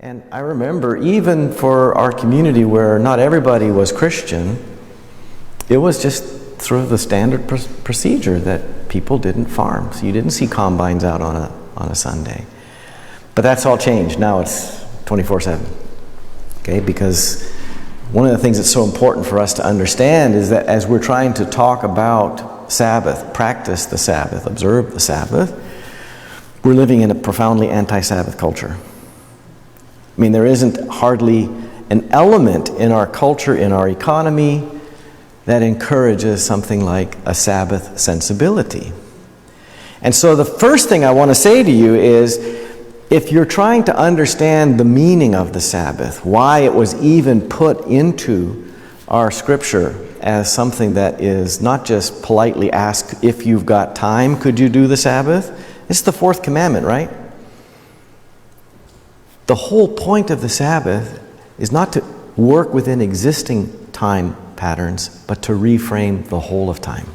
And I remember even for our community where not everybody was Christian, it was just sort of the standard procedure that people didn't farm. So you didn't see combines out on a Sunday. But that's all changed. Now it's 24/7. Okay, because one of the things that's so important for us to understand is that as we're trying to talk about Sabbath, practice the Sabbath, observe the Sabbath, we're living in a profoundly anti-Sabbath culture. I mean, there isn't hardly an element in our culture, in our economy, that encourages something like a Sabbath sensibility. And so the first thing I want to say to you is, if you're trying to understand the meaning of the Sabbath, why it was even put into our scripture as something that is not just politely asked, if you've got time, could you do the Sabbath? It's the fourth commandment, right? The whole point of the Sabbath is not to work within existing time patterns, but to reframe the whole of time.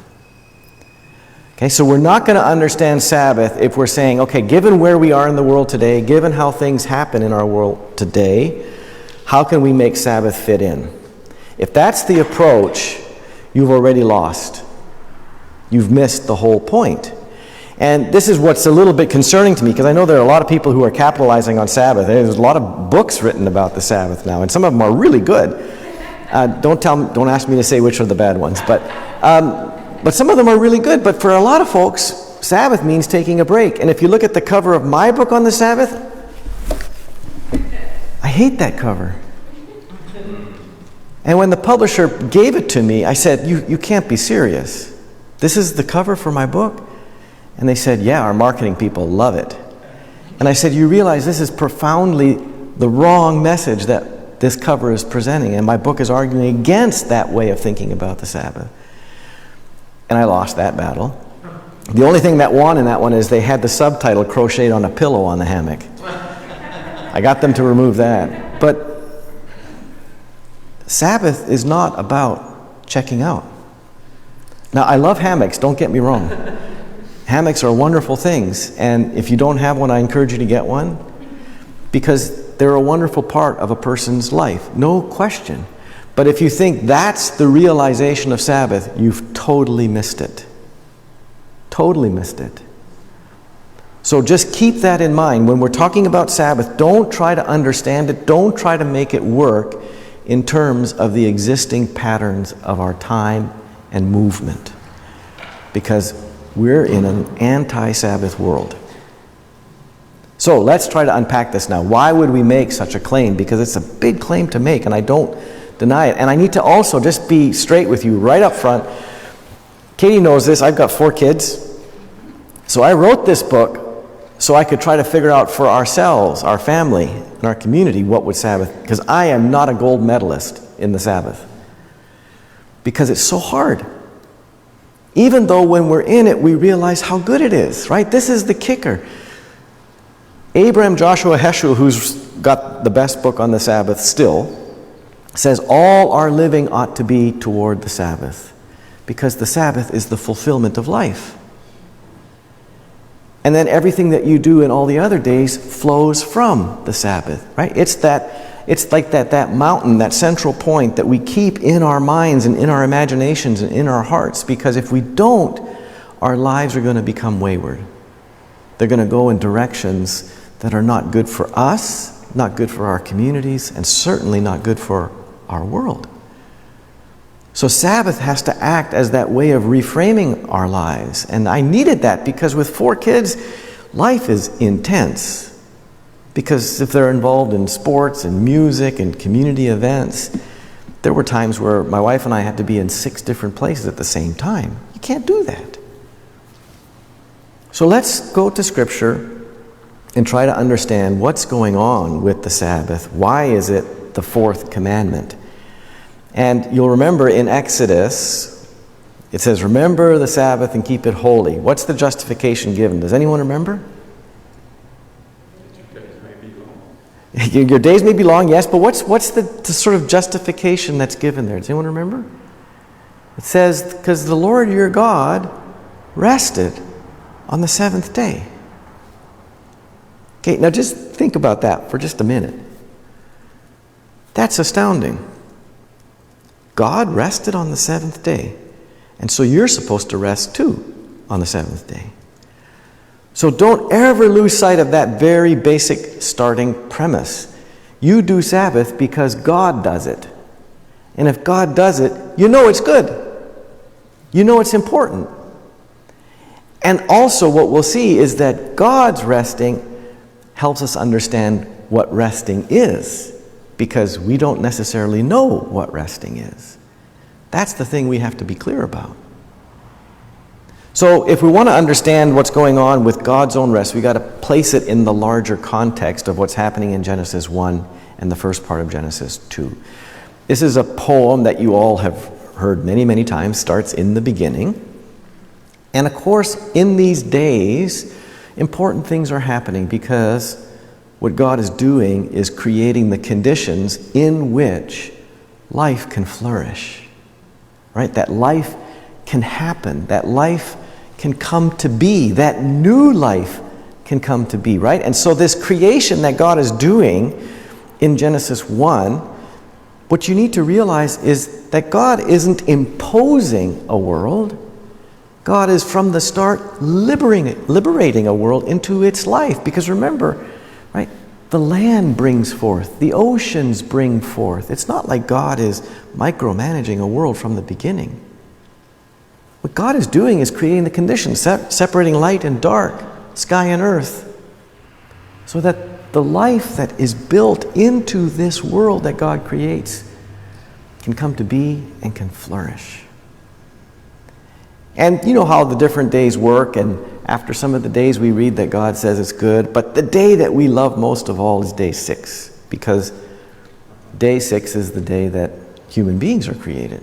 Okay, so we're not going to understand Sabbath if we're saying, okay, given where we are in the world today, given how things happen in our world today, how can we make Sabbath fit in? If that's the approach, you've already lost. You've missed the whole point. And this is what's a little bit concerning to me, because I know there are a lot of people who are capitalizing on Sabbath. There's a lot of books written about the Sabbath now, and some of them are really good. Don't ask me to say which are the bad ones, but some of them are really good. But for a lot of folks, Sabbath means taking a break. And if you look at the cover of my book on the Sabbath, I hate that cover. And when the publisher gave it to me, I said, you can't be serious. This is the cover for my book? And they said, yeah, our marketing people love it. And I said, you realize this is profoundly the wrong message that this cover is presenting, and my book is arguing against that way of thinking about the Sabbath. And I lost that battle. The only thing that won in that one is they had the subtitle crocheted on a pillow on the hammock. I got them to remove that. But Sabbath is not about checking out. Now, I love hammocks, don't get me wrong. Hammocks are wonderful things, and if you don't have one, I encourage you to get one, because they're a wonderful part of a person's life, no question. But if you think that's the realization of Sabbath, you've totally missed it. Totally missed it. So just keep that in mind. When we're talking about Sabbath, don't try to understand it. Don't try to make it work in terms of the existing patterns of our time and movement. Because we're in an anti-Sabbath world. So let's try to unpack this now. Why would we make such a claim? Because it's a big claim to make, and I don't deny it. And I need to also just be straight with you right up front. Katie knows this. I've got 4 kids. So I wrote this book so I could try to figure out for ourselves, our family, and our community, what would Sabbath, because I am not a gold medalist in the Sabbath. Because it's so hard. Even though when we're in it, we realize how good it is, right? This is the kicker. Abraham Joshua Heschel, who's got the best book on the Sabbath still, says all our living ought to be toward the Sabbath, because the Sabbath is the fulfillment of life. And then everything that you do in all the other days flows from the Sabbath, right? It's like that mountain, that central point that we keep in our minds and in our imaginations and in our hearts, because if we don't, our lives are going to become wayward. They're going to go in directions that are not good for us, not good for our communities, and certainly not good for our world. So Sabbath has to act as that way of reframing our lives. And I needed that because with 4 kids, life is intense. Because if they're involved in sports and music and community events, there were times where my wife and I had to be in 6 different places at the same time. You can't do that. So let's go to Scripture and try to understand what's going on with the Sabbath. Why is it the 4th commandment? And you'll remember in Exodus, it says, remember the Sabbath and keep it holy. What's the justification given? Does anyone remember? Your days may be long, yes, but what's the sort of justification that's given there? Does anyone remember? It says, because the Lord your God rested on the 7th day. Okay, now just think about that for just a minute. That's astounding. God rested on the seventh day. And so you're supposed to rest too on the seventh day. So don't ever lose sight of that very basic starting premise. You do Sabbath because God does it. And if God does it, you know it's good. You know it's important. And also what we'll see is that God's resting helps us understand what resting is, because we don't necessarily know what resting is. That's the thing we have to be clear about. So if we want to understand what's going on with God's own rest, we got to place it in the larger context of what's happening in Genesis 1 and the first part of Genesis 2. This is a poem that you all have heard many, many times, starts in the beginning. And of course, in these days, important things are happening, because what God is doing is creating the conditions in which life can flourish. Right? That life can happen, that life can come to be, that new life can come to be, right? And so this creation that God is doing in Genesis 1, what you need to realize is that God isn't imposing a world. God is from the start liberating a world into its life. Because remember, right, the land brings forth, the oceans bring forth. It's not like God is micromanaging a world from the beginning. What God is doing is creating the conditions, separating light and dark, sky and earth, so that the life that is built into this world that God creates can come to be and can flourish. And you know how the different days work, and after some of the days we read that God says it's good, but the day that we love most of all is day 6, because day 6 is the day that human beings are created.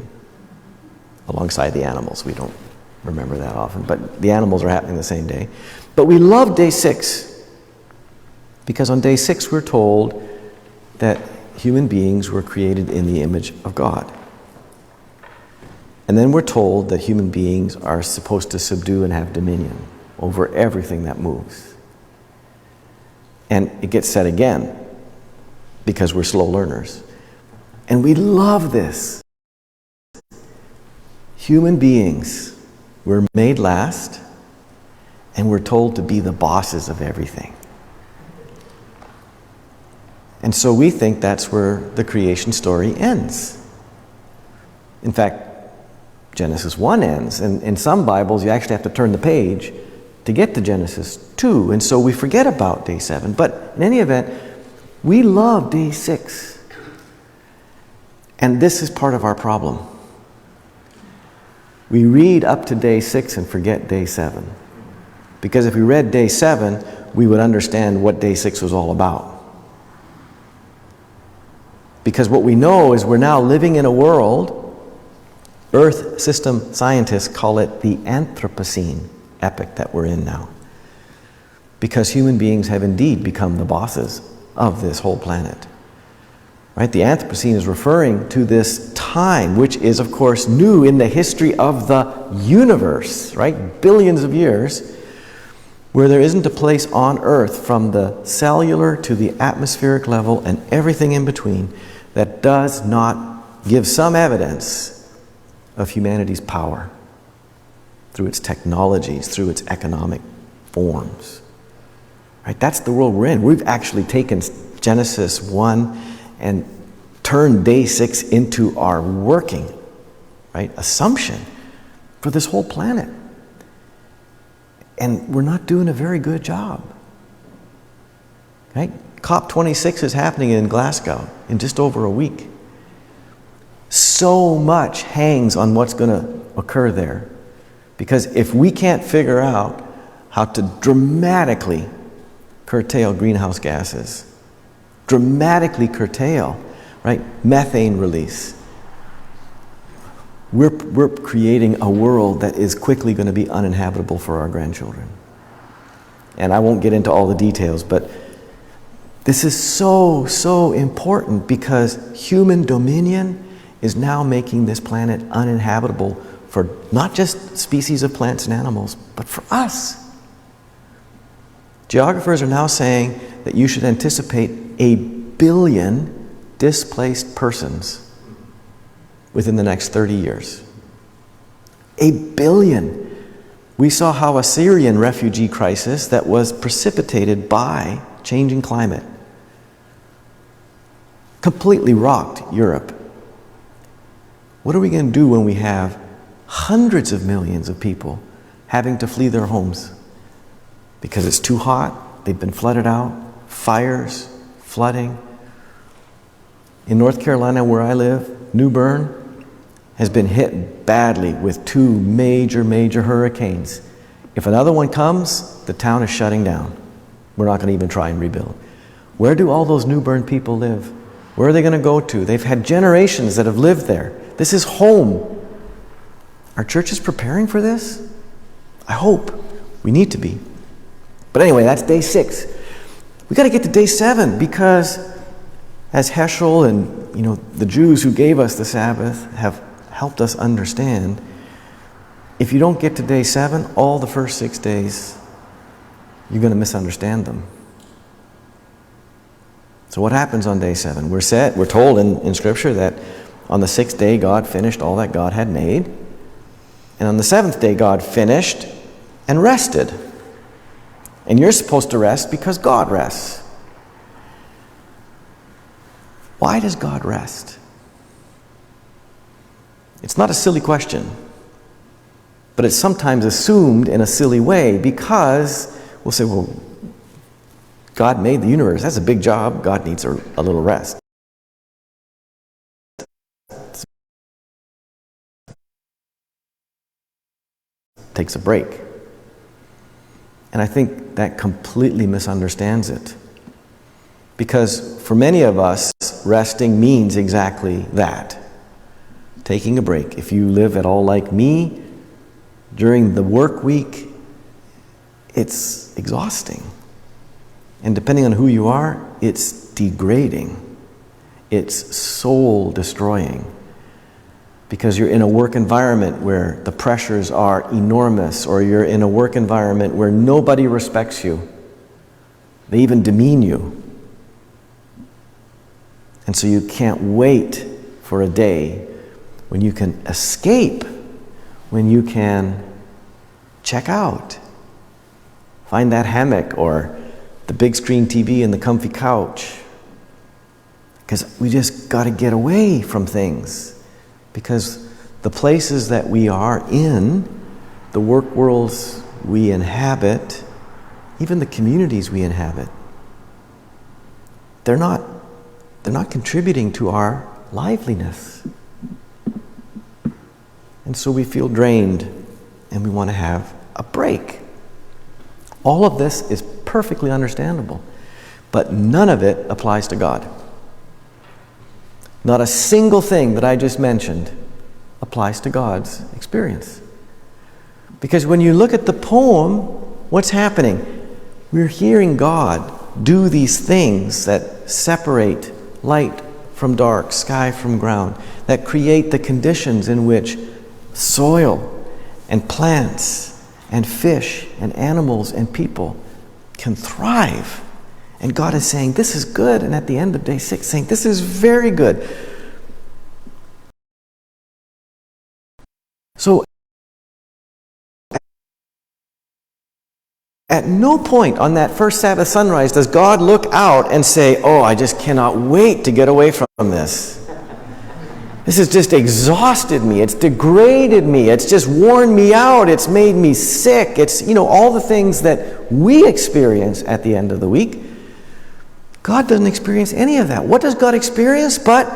Alongside the animals. We don't remember that often, but the animals are happening the same day. But we love day 6 because on day 6 we're told that human beings were created in the image of God. And then we're told that human beings are supposed to subdue and have dominion over everything that moves. And it gets said again because we're slow learners. And we love this. Human beings were made last, and we're told to be the bosses of everything. And so we think that's where the creation story ends. In fact, Genesis 1 ends, and in some Bibles you actually have to turn the page to get to Genesis 2, and so we forget about day 7. But in any event, we love day 6. And this is part of our problem. We read up to day 6 and forget day 7. Because if we read day 7, we would understand what day 6 was all about. Because what we know is we're now living in a world, Earth system scientists call it the Anthropocene epoch that we're in now. Because human beings have indeed become the bosses of this whole planet. Right? The Anthropocene is referring to this time, which is, of course, new in the history of the universe, right? Billions of years, where there isn't a place on Earth from the cellular to the atmospheric level and everything in between that does not give some evidence of humanity's power through its technologies, through its economic forms. Right? That's the world we're in. We've actually taken Genesis 1 and turn day 6 into our working, right, assumption for this whole planet. And we're not doing a very good job. Right? COP26 is happening in Glasgow in just over a week. So much hangs on what's going to occur there. Because if we can't figure out how to dramatically curtail greenhouse gases, dramatically curtail, right, methane release, we're creating a world that is quickly going to be uninhabitable for our grandchildren. And I won't get into all the details, but this is so important, because human dominion is now making this planet uninhabitable for not just species of plants and animals, but for us. Geographers are now saying that you should anticipate 1 billion displaced persons within the next 30 years. 1 billion. We saw how a Syrian refugee crisis that was precipitated by changing climate completely rocked Europe. What are we going to do when we have hundreds of millions of people having to flee their homes because it's too hot, they've been flooded out, fires, flooding? In North Carolina, where I live, New Bern has been hit badly with 2 major hurricanes. If another one comes, the town is shutting down. We're not going to even try and rebuild. Where do all those New Bern people live? Where are they going to go to? They've had generations that have lived there. This is home. Our church is preparing for this? I hope. We need to be. But anyway, that's day 6. We got to get to day 7, because as Heschel and the Jews who gave us the Sabbath have helped us understand, if you don't get to day 7, all the first 6 days, you're going to misunderstand them. So what happens on day 7? We're told in Scripture that on the 6th day God finished all that God had made. And on the 7th day God finished and rested. And you're supposed to rest because God rests. Why does God rest? It's not a silly question, but it's sometimes assumed in a silly way, because we'll say, well, God made the universe. That's a big job. God needs a little rest. Takes a break. And I think that completely misunderstands it. Because for many of us, resting means exactly that. Taking a break. If you live at all like me, during the work week, it's exhausting. And depending on who you are, it's degrading. It's soul destroying. Because you're in a work environment where the pressures are enormous, or you're in a work environment where nobody respects you. They even demean you. And so you can't wait for a day when you can escape, when you can check out, find that hammock or the big screen TV and the comfy couch. Because we just got to get away from things. Because the places that we are in, the work worlds we inhabit, even the communities we inhabit, they're not contributing to our liveliness. And so we feel drained and we want to have a break. All of this is perfectly understandable, but none of it applies to God. Not a single thing that I just mentioned applies to God's experience. Because when you look at the poem, what's happening? We're hearing God do these things that separate light from dark, sky from ground, that create the conditions in which soil and plants and fish and animals and people can thrive. And God is saying, this is good. And at the end of day 6, saying, this is very good. So, at no point on that first Sabbath sunrise does God look out and say, oh, I just cannot wait to get away from this. This has just exhausted me. It's degraded me. It's just worn me out. It's made me sick. It's, all the things that we experience at the end of the week. God doesn't experience any of that. What does God experience but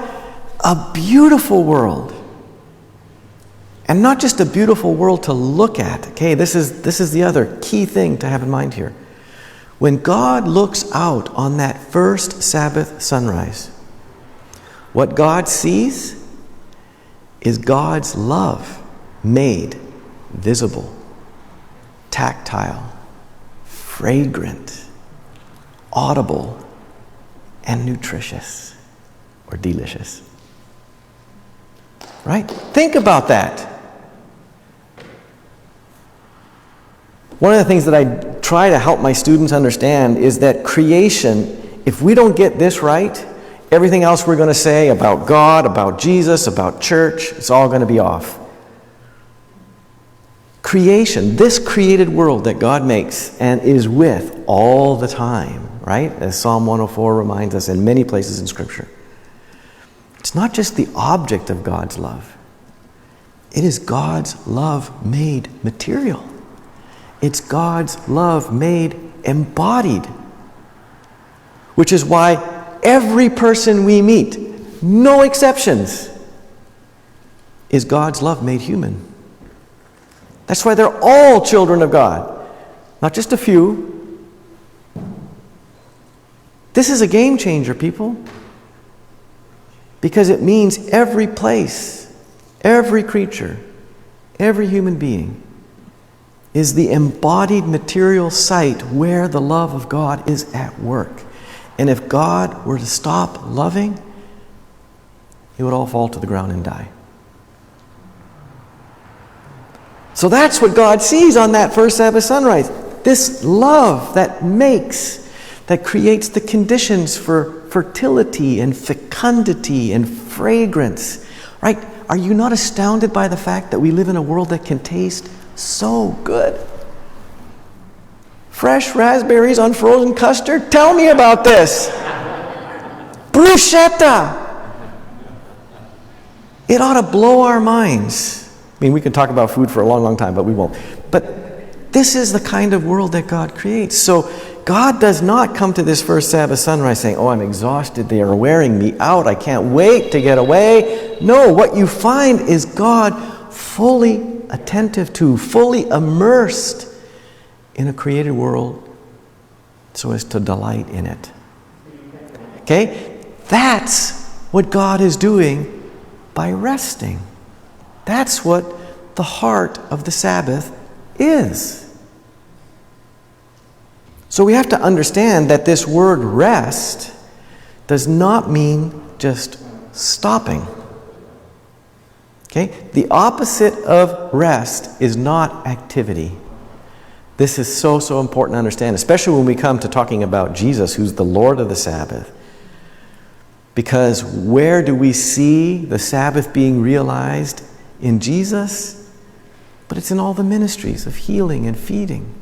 a beautiful world? And not just a beautiful world to look at. Okay, this is the other key thing to have in mind here. When God looks out on that first Sabbath sunrise, what God sees is God's love made visible, tactile, fragrant, audible, and nutritious or delicious. Right? Think about that. One of the things that I try to help my students understand is that creation, if we don't get this right, everything else we're going to say about God, about Jesus, about church, it's all going to be off. Creation, this created world that God makes and is with all the time, right? As Psalm 104 reminds us in many places in Scripture. It's not just the object of God's love. It is God's love made material. It's God's love made embodied. Which is why every person we meet, no exceptions, is God's love made human. That's why they're all children of God, not just a few. This is a game changer, people, because it means every place, every creature, every human being is the embodied material site where the love of God is at work. And if God were to stop loving, it would all fall to the ground and die. So that's what God sees on that first Sabbath sunrise. This love that creates the conditions for fertility and fecundity and fragrance. Right? Are you not astounded by the fact that we live in a world that can taste so good? Fresh raspberries on frozen custard? Tell me about this. Bruschetta. It ought to blow our minds. I mean, we can talk about food for a long, long time, but we won't. But this is the kind of world that God creates. So God does not come to this first Sabbath sunrise saying, oh, I'm exhausted. They are wearing me out. I can't wait to get away. No, what you find is God fully attentive to, fully immersed in a created world so as to delight in it. Okay? That's what God is doing by resting. That's what the heart of the Sabbath is. So we have to understand that this word rest does not mean just stopping. Okay? The opposite of rest is not activity. This is so, so important to understand, especially when we come to talking about Jesus, who's the Lord of the Sabbath. Because where do we see the Sabbath being realized? In Jesus, but it's in all the ministries of healing and feeding,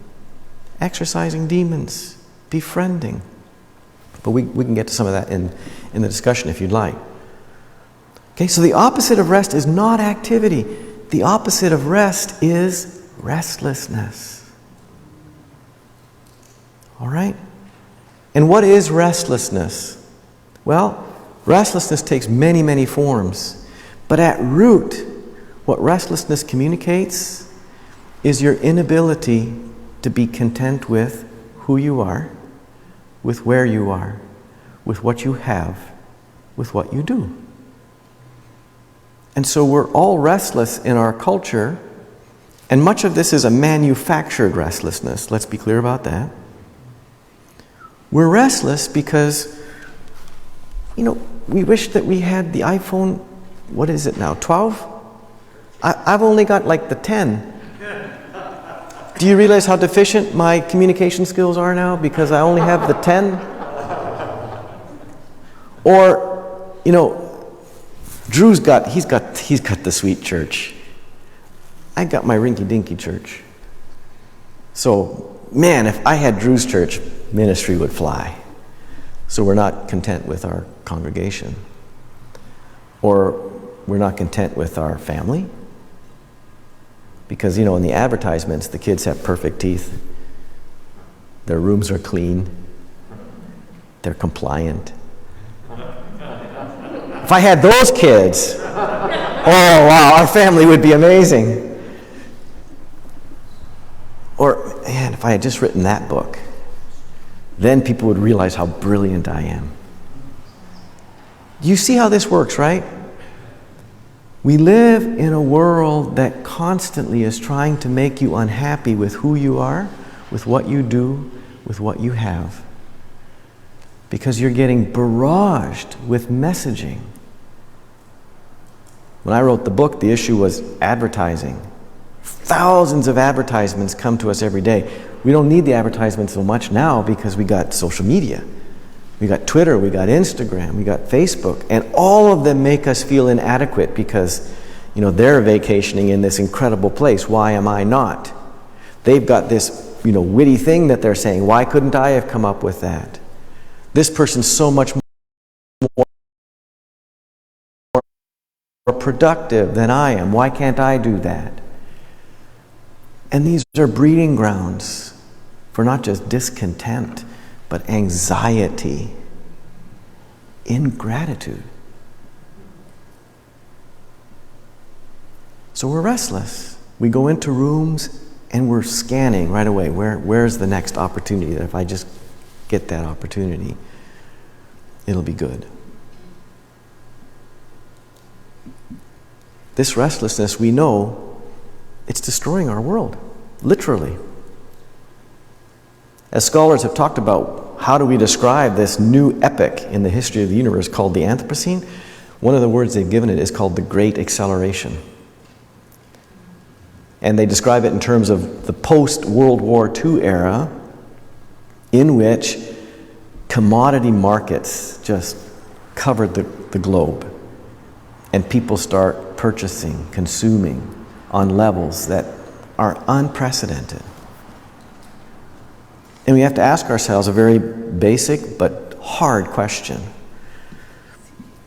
exorcising demons, befriending. But we can get to some of that in the discussion if you'd like. Okay, so the opposite of rest is not activity. The opposite of rest is restlessness. All right? And what is restlessness? Well, restlessness takes many, many forms. But at root, what restlessness communicates is your inability to be content with who you are, with where you are, with what you have, with what you do. And so we're all restless in our culture, and much of this is a manufactured restlessness. Let's be clear about that. We're restless because, we wish that we had the iPhone, what is it now, 12? I've only got like the 10. Do you realize how deficient my communication skills are now because I only have the 10? Or, Drew's got the sweet church. I got my rinky-dinky church. So, man, if I had Drew's church, ministry would fly. So we're not content with our congregation. Or we're not content with our family. Because, in the advertisements, the kids have perfect teeth. Their rooms are clean. They're compliant. If I had those kids, oh wow, our family would be amazing. Or, man, if I had just written that book, then people would realize how brilliant I am. You see how this works, right? We live in a world that constantly is trying to make you unhappy with who you are, with what you do, with what you have. Because you're getting barraged with messaging. When I wrote the book, the issue was advertising. Thousands of advertisements come to us every day. We don't need the advertisement so much now because we got social media. We got Twitter, we got Instagram, we got Facebook, and all of them make us feel inadequate because, they're vacationing in this incredible place. Why am I not? They've got this, witty thing that they're saying. Why couldn't I have come up with that? This person's so much more productive than I am. Why can't I do that? And these are breeding grounds for not just discontent, but anxiety, ingratitude. So we're restless. We go into rooms and we're scanning right away. Where's the next opportunity? That if I just get that opportunity, it'll be good. This restlessness, we know, it's destroying our world, literally. As scholars have talked about, how do we describe this new epoch in the history of the universe called the Anthropocene? One of the words they've given it is called the Great Acceleration. And they describe it in terms of the post-World War II era, in which commodity markets just covered the globe. And people start purchasing, consuming on levels that are unprecedented. And we have to ask ourselves a very basic but hard question.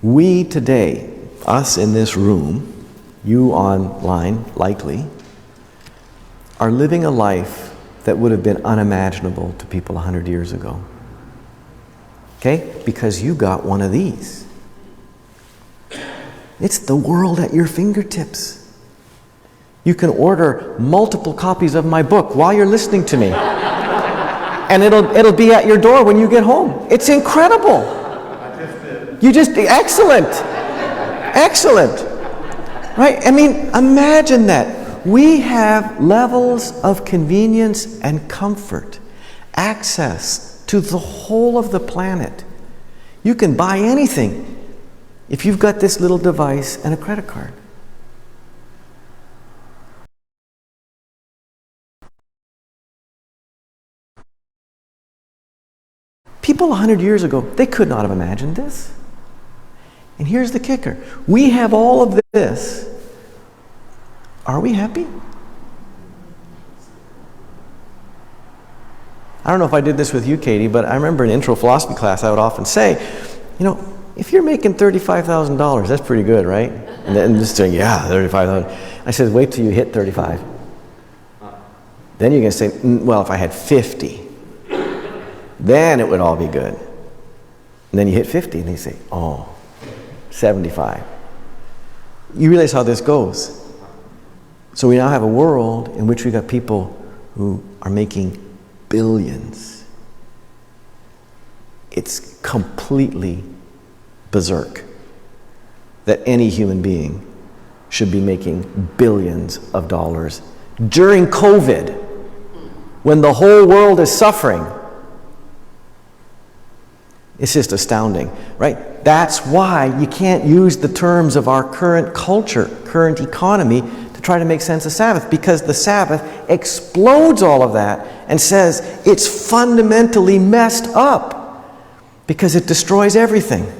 We today, us in this room, you online likely, are living a life that would have been unimaginable to people 100 years ago. Okay? Because you got one of these. It's the world at your fingertips. You can order multiple copies of my book while you're listening to me. And it'll be at your door when you get home. It's incredible. Excellent. Excellent. Right? I mean, imagine that. We have levels of convenience and comfort, access to the whole of the planet. You can buy anything if you've got this little device and a credit card. People 100 years ago, they could not have imagined this. And here's the kicker. We have all of this. Are we happy? I don't know if I did this with you, Katie, but I remember in intro philosophy class I would often say, if you're making $35,000, that's pretty good, right? And then just saying, yeah, $35,000. I said, wait till you hit 35. Then you're going to say, well, if I had 50, then it would all be good. And then you hit 50, and they say, 75. You realize how this goes. So we now have a world in which we got people who are making billions. It's completely berserk that any human being should be making billions of dollars during COVID, when the whole world is suffering. It's just astounding, right? That's why you can't use the terms of our current culture, current economy, to try to make sense of Sabbath, because the Sabbath explodes all of that and says it's fundamentally messed up because it destroys everything.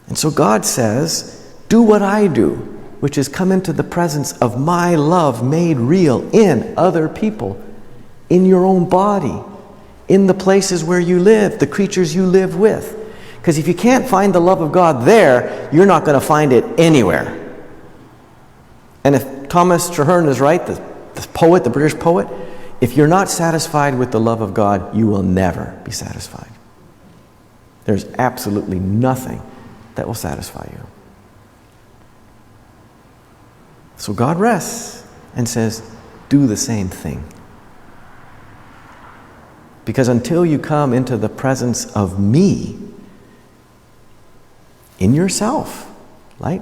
And so God says, do what I do, which is come into the presence of my love made real in other people, in your own body, in the places where you live, the creatures you live with. Because if you can't find the love of God there, you're not going to find it anywhere. And if Thomas Traherne is right, the poet, the British poet, if you're not satisfied with the love of God, you will never be satisfied. There's absolutely nothing that will satisfy you. So God rests and says, do the same thing. Because until you come into the presence of me, in yourself, right?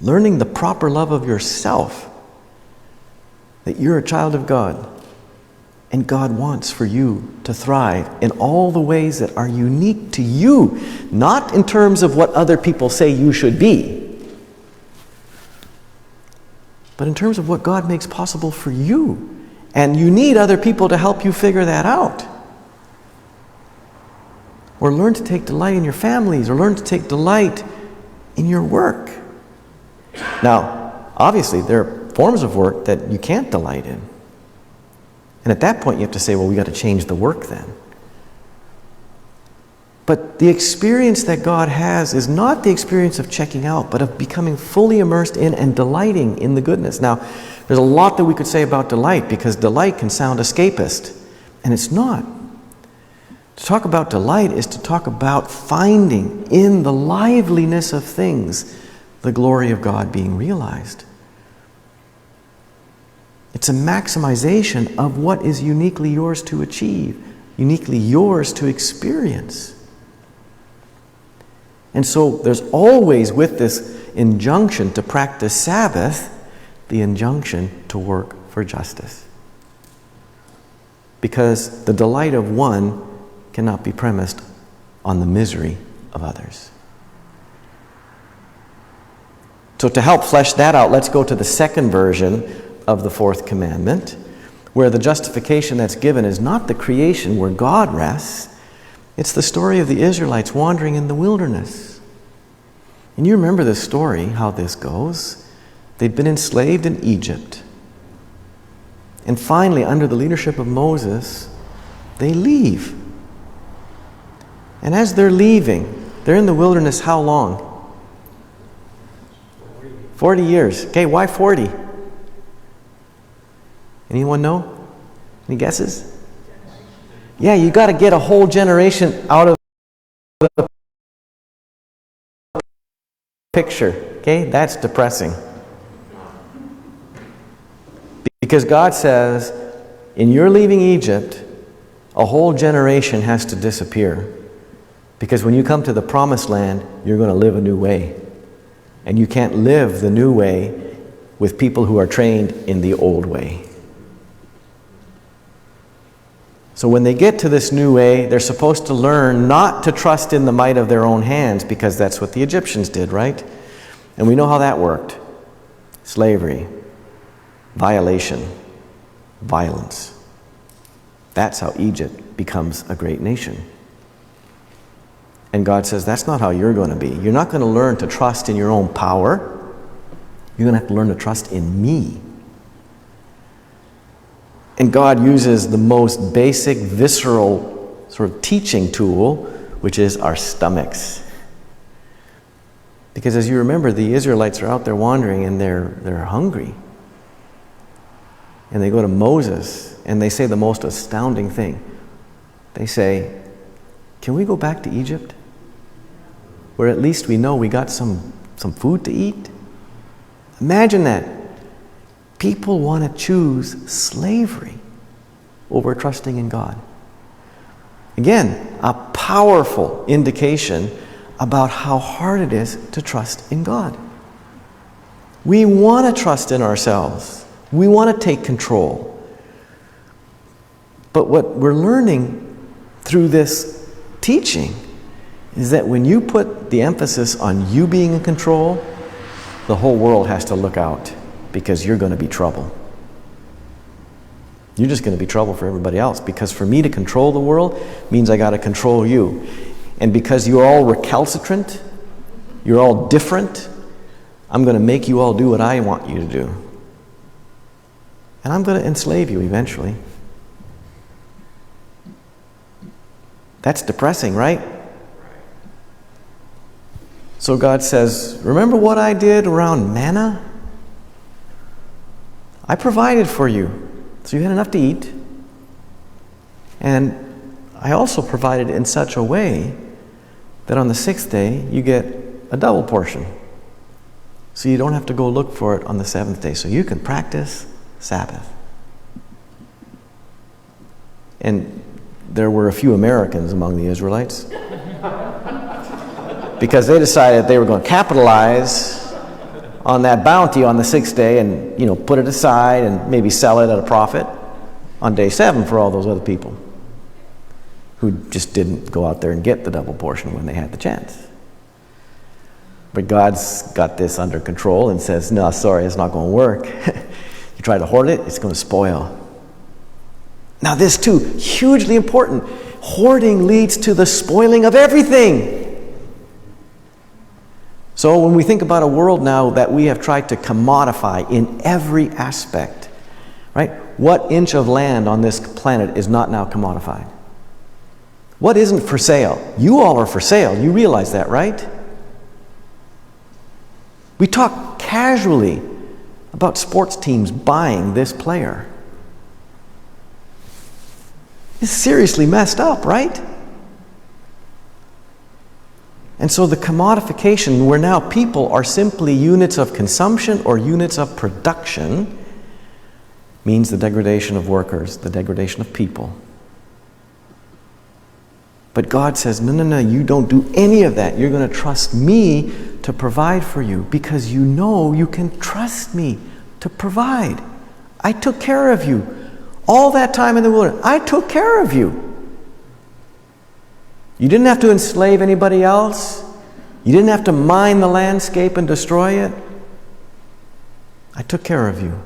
Learning the proper love of yourself, that you're a child of God, and God wants for you to thrive in all the ways that are unique to you, not in terms of what other people say you should be, but in terms of what God makes possible for you And you need other people to help you figure that out. Or learn to take delight in your families, or learn to take delight in your work. Now, obviously, there are forms of work that you can't delight in. And at that point, you have to say, well, we got to change the work then. But the experience that God has is not the experience of checking out, but of becoming fully immersed in and delighting in the goodness. Now, there's a lot that we could say about delight, because delight can sound escapist, and it's not. To talk about delight is to talk about finding in the liveliness of things the glory of God being realized. It's a maximization of what is uniquely yours to achieve, uniquely yours to experience. And so there's always, with this injunction to practice Sabbath, the injunction to work for justice. Because the delight of one cannot be premised on the misery of others. So to help flesh that out, let's go to the second version of the fourth commandment, where the justification that's given is not the creation where God rests. It's the story of the Israelites wandering in the wilderness. And you remember this story, how this goes. They'd been enslaved in Egypt. And finally, under the leadership of Moses, they leave. And as they're leaving, they're in the wilderness how long? 40 years. Okay, why 40? Anyone know? Any guesses? Yeah, you got to get a whole generation out of the picture. Okay, that's depressing. Because God says, in your leaving Egypt, a whole generation has to disappear. Because when you come to the promised land, you're going to live a new way. And you can't live the new way with people who are trained in the old way. So when they get to this new way, they're supposed to learn not to trust in the might of their own hands, because that's what the Egyptians did, right? And we know how that worked. Slavery, violation, violence. That's how Egypt becomes a great nation. And God says, that's not how you're going to be. You're not going to learn to trust in your own power. You're going to have to learn to trust in me. And God uses the most basic, visceral sort of teaching tool, which is our stomachs. Because as you remember, the Israelites are out there wandering and they're hungry. And they go to Moses and they say the most astounding thing. They say, can we go back to Egypt? Where at least we know we got some food to eat? Imagine that. People want to choose slavery over trusting in God. Again, a powerful indication about how hard it is to trust in God. We want to trust in ourselves. We want to take control. But what we're learning through this teaching is that when you put the emphasis on you being in control, the whole world has to look out, because you're going to be trouble. You're just going to be trouble for everybody else, because for me to control the world means I got to control you. And because you're all recalcitrant, you're all different, I'm going to make you all do what I want you to do. And I'm going to enslave you eventually. That's depressing, right? So God says, remember what I did around manna? I provided for you, so you had enough to eat. And I also provided in such a way that on the sixth day, you get a double portion. So you don't have to go look for it on the seventh day. So you can practice Sabbath. And there were a few Americans among the Israelites, because they decided they were going to capitalize on that bounty on the sixth day and, put it aside and maybe sell it at a profit on day 7 for all those other people who just didn't go out there and get the double portion when they had the chance. But God's got this under control and says, no, sorry, it's not going to work. You try to hoard it, it's going to spoil. Now this too, hugely important. Hoarding leads to the spoiling of everything. So when we think about a world now that we have tried to commodify in every aspect, right? What inch of land on this planet is not now commodified? What isn't for sale? You all are for sale. You realize that, right? We talk casually about sports teams buying this player. It's seriously messed up, right? And so the commodification, where now people are simply units of consumption or units of production, means the degradation of workers, the degradation of people. But God says, no, you don't do any of that. You're going to trust me to provide for you because you know you can trust me to provide. I took care of you. All that time in the wilderness, I took care of you. You didn't have to enslave anybody else. You didn't have to mine the landscape and destroy it. I took care of you.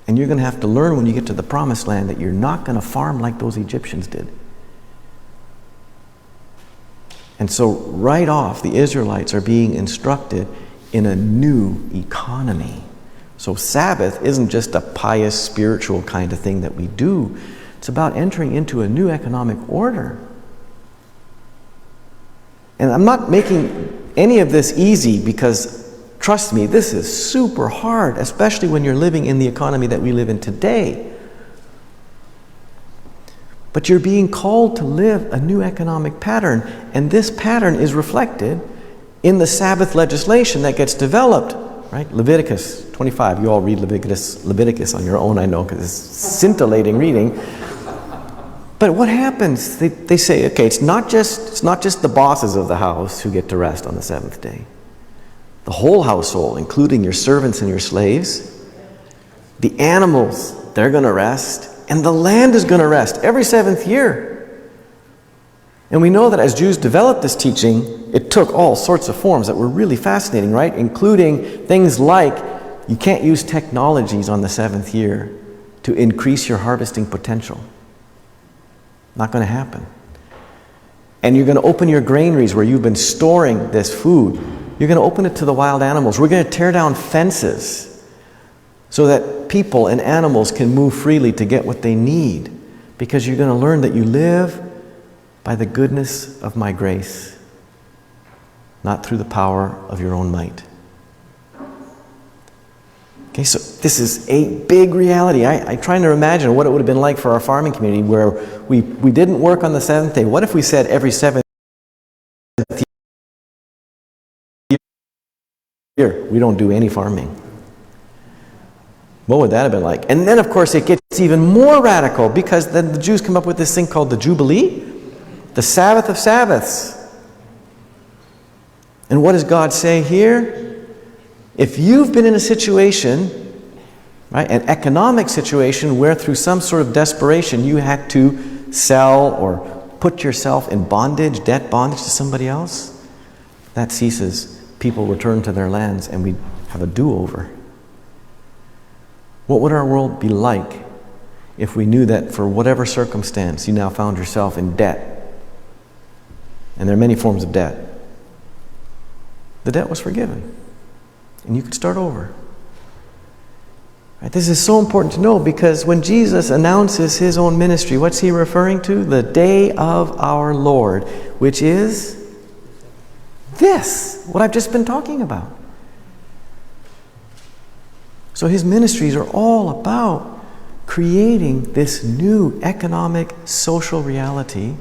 And you're going to have to learn when you get to the promised land that you're not going to farm like those Egyptians did. And so right off, the Israelites are being instructed in a new economy. So Sabbath isn't just a pious, spiritual kind of thing that we do. It's about entering into a new economic order. And I'm not making any of this easy because, trust me, this is super hard, especially when you're living in the economy that we live in today. But you're being called to live a new economic pattern, and this pattern is reflected in the Sabbath legislation that gets developed, right? Leviticus 25. You all read Leviticus on your own, I know, because it's scintillating reading. But what happens? They say, okay, it's not just the bosses of the house who get to rest on the seventh day. The whole household, including your servants and your slaves, the animals, they're going to rest, and the land is going to rest every seventh year. And we know that as Jews developed this teaching, it took all sorts of forms that were really fascinating, right? Including things like you can't use technologies on the seventh year to increase your harvesting potential. Not going to happen. And you're going to open your granaries where you've been storing this food. You're going to open it to the wild animals. We're going to tear down fences so that people and animals can move freely to get what they need. Because you're going to learn that you live by the goodness of my grace, not through the power of your own might. Okay, so this is a big reality. I'm trying to imagine what it would have been like for our farming community where we didn't work on the seventh day. What if we said every seventh year we don't do any farming? What would that have been like? And then, of course, it gets even more radical because then the Jews come up with this thing called the Jubilee, the Sabbath of Sabbaths. And what does God say here? If you've been in a situation, right, an economic situation where through some sort of desperation you had to sell or put yourself in bondage, debt bondage to somebody else, that ceases. People return to their lands and we have a do-over. What would our world be like if we knew that for whatever circumstance you now found yourself in debt? And there are many forms of debt. The debt was forgiven. And you could start over. Right? This is so important to know because when Jesus announces his own ministry, what's he referring to? The day of our Lord, which is this, what I've just been talking about. So his ministries are all about creating this new economic, social reality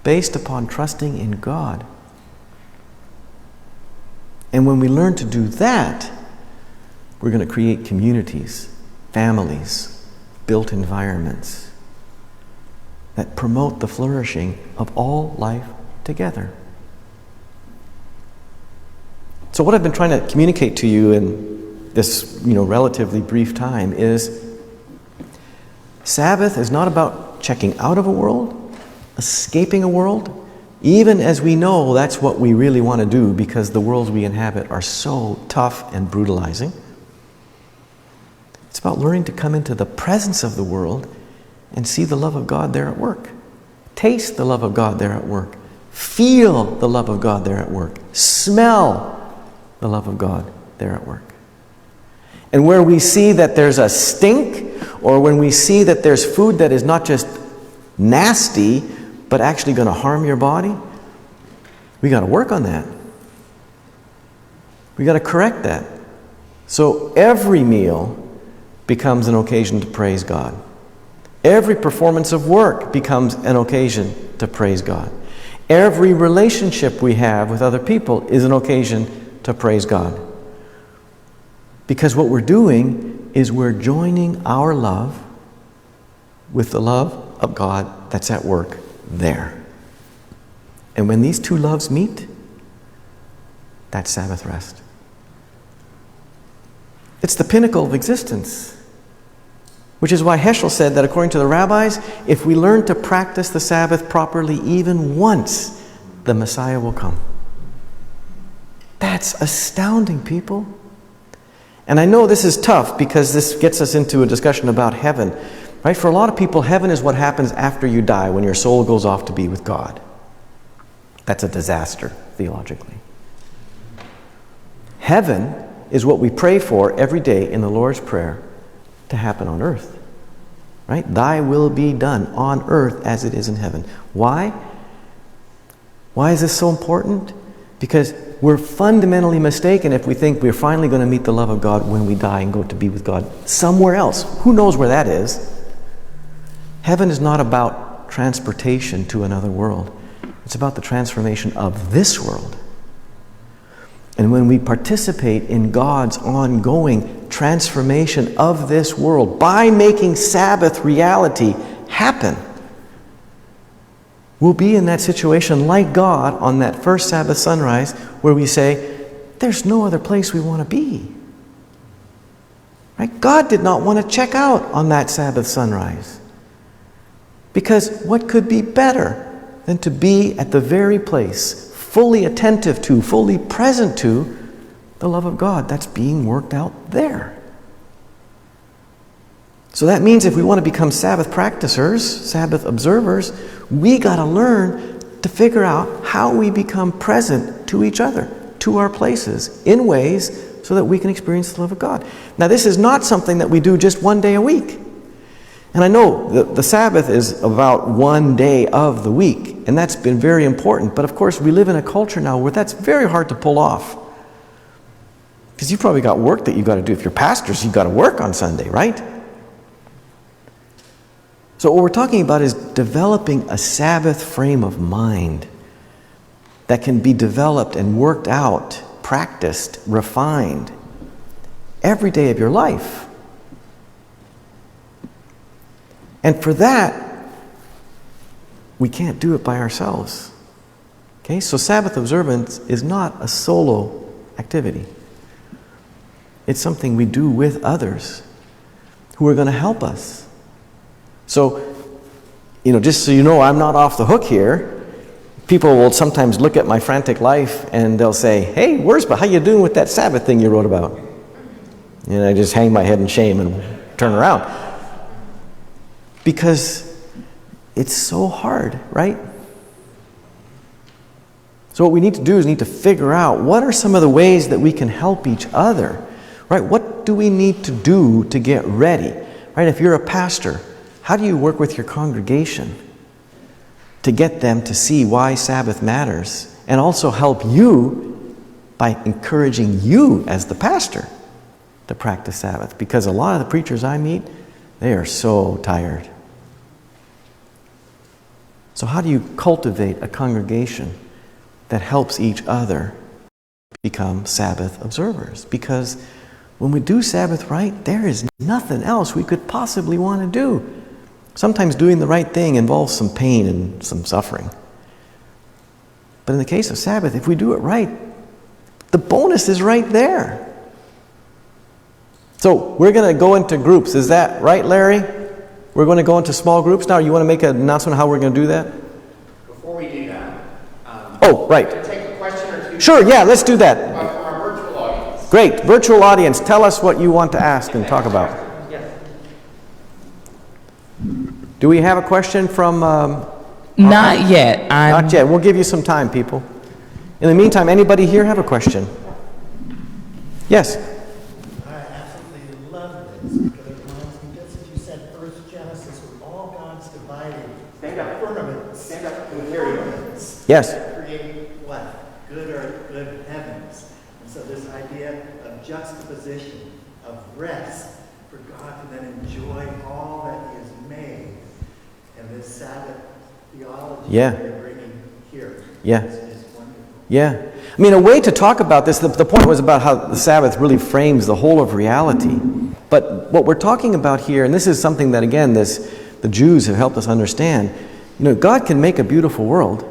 based upon trusting in God. And when we learn to do that, we're going to create communities, families, built environments that promote the flourishing of all life together. So what I've been trying to communicate to you in this, relatively brief time is Sabbath is not about checking out of a world, escaping a world, even as we know that's what we really want to do because the worlds we inhabit are so tough and brutalizing. It's about learning to come into the presence of the world and see the love of God there at work. Taste the love of God there at work. Feel the love of God there at work. Smell the love of God there at work. And where we see that there's a stink, or when we see that there's food that is not just nasty, but actually going to harm your body, we got to work on that. We got to correct that. So every meal becomes an occasion to praise God. Every performance of work becomes an occasion to praise God. Every relationship we have with other people is an occasion to praise God. Because what we're doing is we're joining our love with the love of God that's at work there. And when these two loves meet, that's Sabbath rest. It's the pinnacle of existence. Which is why Heschel said that according to the rabbis, if we learn to practice the Sabbath properly even once, the Messiah will come. That's astounding, people. And I know this is tough because this gets us into a discussion about heaven. Right? For a lot of people, heaven is what happens after you die, when your soul goes off to be with God. That's a disaster, theologically. Heaven is what we pray for every day in the Lord's Prayer to happen on earth. Right? Thy will be done on earth as it is in heaven. Why? Why is this so important? Because we're fundamentally mistaken if we think we're finally going to meet the love of God when we die and go to be with God somewhere else. Who knows where that is? Heaven is not about transportation to another world. It's about the transformation of this world. And when we participate in God's ongoing transformation of this world by making Sabbath reality happen, we'll be in that situation like God on that first Sabbath sunrise, where we say, there's no other place we want to be. Right? God did not want to check out on that Sabbath sunrise. Because what could be better than to be at the very place, fully attentive to, fully present to the love of God that's being worked out there. So that means if we want to become Sabbath practicers, Sabbath observers, we got to learn to figure out how we become present to each other, to our places, in ways so that we can experience the love of God. Now, this is not something that we do just one day a week. And I know the Sabbath is about one day of the week, and that's been very important. But of course, we live in a culture now where that's very hard to pull off. Because you've probably got work that you've got to do. If you're pastors, you've got to work on Sunday, right? So what we're talking about is developing a Sabbath frame of mind that can be developed and worked out, practiced, refined every day of your life. And for that, we can't do it by ourselves. Okay, so Sabbath observance is not a solo activity. It's something we do with others who are going to help us. So, just so you know, I'm not off the hook here. People will sometimes look at my frantic life and they'll say, hey, Wirzba, how you doing with that Sabbath thing you wrote about? And I just hang my head in shame and turn around. Because it's so hard, right? So what we need to do is need to figure out what are some of the ways that we can help each other, right? What do we need to do to get ready, right? If you're a pastor, how do you work with your congregation to get them to see why Sabbath matters, and also help you by encouraging you as the pastor to practice Sabbath? Because a lot of the preachers I meet, they are so tired. So how do you cultivate a congregation that helps each other become Sabbath observers? Because when we do Sabbath right, there is nothing else we could possibly want to do. Sometimes doing the right thing involves some pain and some suffering. But in the case of Sabbath, if we do it right, the bonus is right there. So we're going to go into groups. Is that right, Larry? We're going to go into small groups now. You want to make an announcement how we're going to do that? Before we do that, right. Take a question or two. Sure, yeah, let's do that. From our virtual audience. Great. Virtual audience, tell us what you want to ask and talk about. Yes. Do we have a question from... Not yet. Not yet. We'll give you some time, people. In the meantime, anybody here have a question? Yes? I absolutely love this because it reminds me, just as you said, first Genesis, with all God's dividing firmaments. Stand up and hear you. Yes. Create what? Good earth, good heavens. And so this idea of juxtaposition, of rest, for God to then enjoy all that He has made, and this Sabbath theology that you're bringing here is wonderful. Yeah. I mean, a way to talk about this, the point was about how the Sabbath really frames the whole of reality. But what we're talking about here, and this is something that, again, the Jews have helped us understand, God can make a beautiful world,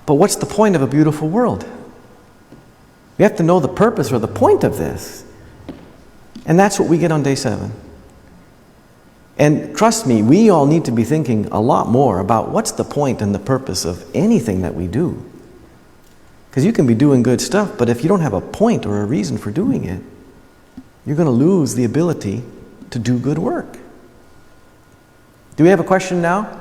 but what's the point of a beautiful world? We have to know the purpose or the point of this. And that's what we get on day 7. And trust me, we all need to be thinking a lot more about what's the point and the purpose of anything that we do. Because you can be doing good stuff, but if you don't have a point or a reason for doing it, you're going to lose the ability to do good work. Do we have a question now?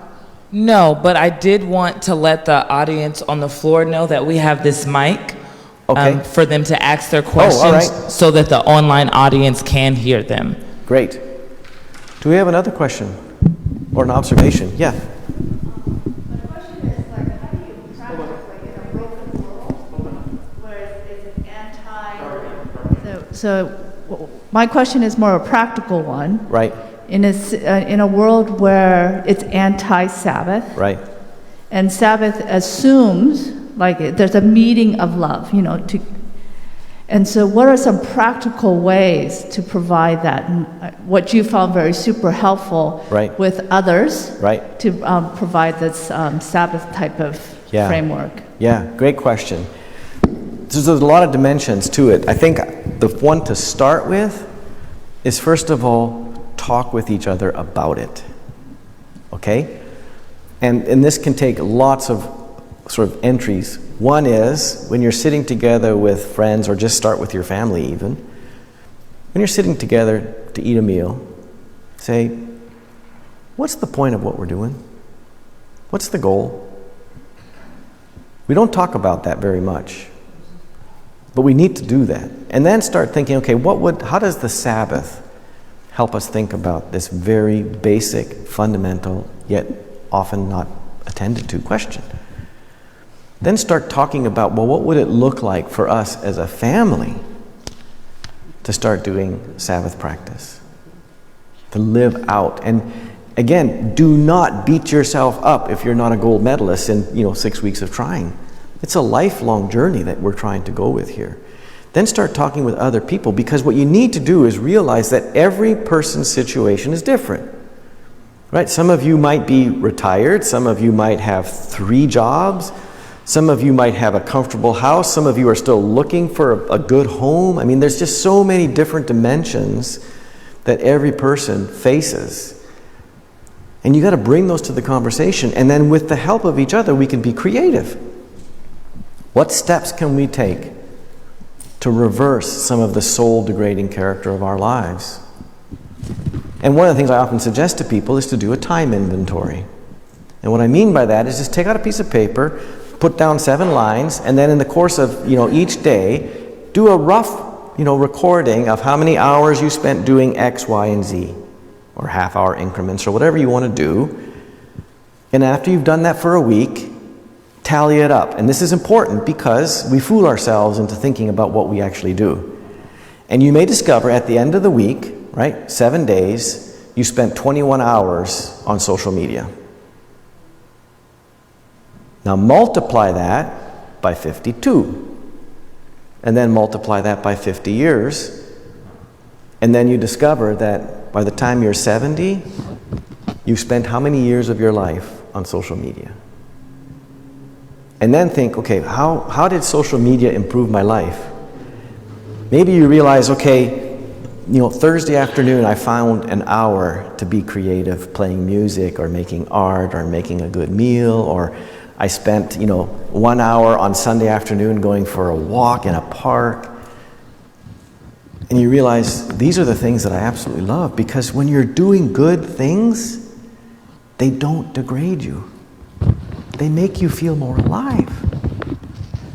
No, but I did want to let the audience on the floor know that we have this mic for them to ask their questions all right. so that the online audience can hear them. Great. Do we have another question or an observation? Yeah. My question is, how do you practice, in a broken world, where it's an anti... So my question is more a practical one. Right. In a world where it's anti-Sabbath. Right. And Sabbath assumes, there's a meeting of love, and so what are some practical ways to provide that? And what you found very super helpful with others to provide this Sabbath type of framework? Yeah, great question. There's a lot of dimensions to it. I think the one to start with is, first of all, talk with each other about it. Okay? And this can take lots of sort of entries. One is when you're sitting together with friends, or just start with your family even. When you're sitting together to eat a meal, say, what's the point of what we're doing? What's the goal? We don't talk about that very much, but we need to do that. And then start thinking, okay, how does the Sabbath help us think about this very basic, fundamental, yet often not attended to question? Then start talking about, what would it look like for us as a family to start doing Sabbath practice? To live out. And again, do not beat yourself up if you're not a gold medalist in 6 weeks of trying. It's a lifelong journey that we're trying to go with here. Then start talking with other people, because what you need to do is realize that every person's situation is different. Right? Some of you might be retired, some of you might have 3 jobs, some of you might have a comfortable house, some of you are still looking for a good home. I mean, there's just so many different dimensions that every person faces. And you got to bring those to the conversation, and then with the help of each other, we can be creative. What steps can we take to reverse some of the soul-degrading character of our lives? And one of the things I often suggest to people is to do a time inventory. And what I mean by that is just take out a piece of paper, put down 7 lines, and then in the course of each day, do a rough recording of how many hours you spent doing X, Y, and Z, or half-hour increments, or whatever you want to do. And after you've done that for a week, tally it up. And this is important because we fool ourselves into thinking about what we actually do. And you may discover at the end of the week, 7 days, you spent 21 hours on social media. Now multiply that by 52, and then multiply that by 50 years, and then you discover that by the time you're 70, you've spent how many years of your life on social media? And then think, okay, how did social media improve my life? Maybe you realize, okay, Thursday afternoon I found an hour to be creative, playing music or making art or making a good meal, or I spent, 1 hour on Sunday afternoon going for a walk in a park. And you realize these are the things that I absolutely love, because when you're doing good things, They don't degrade you. They make you feel more alive.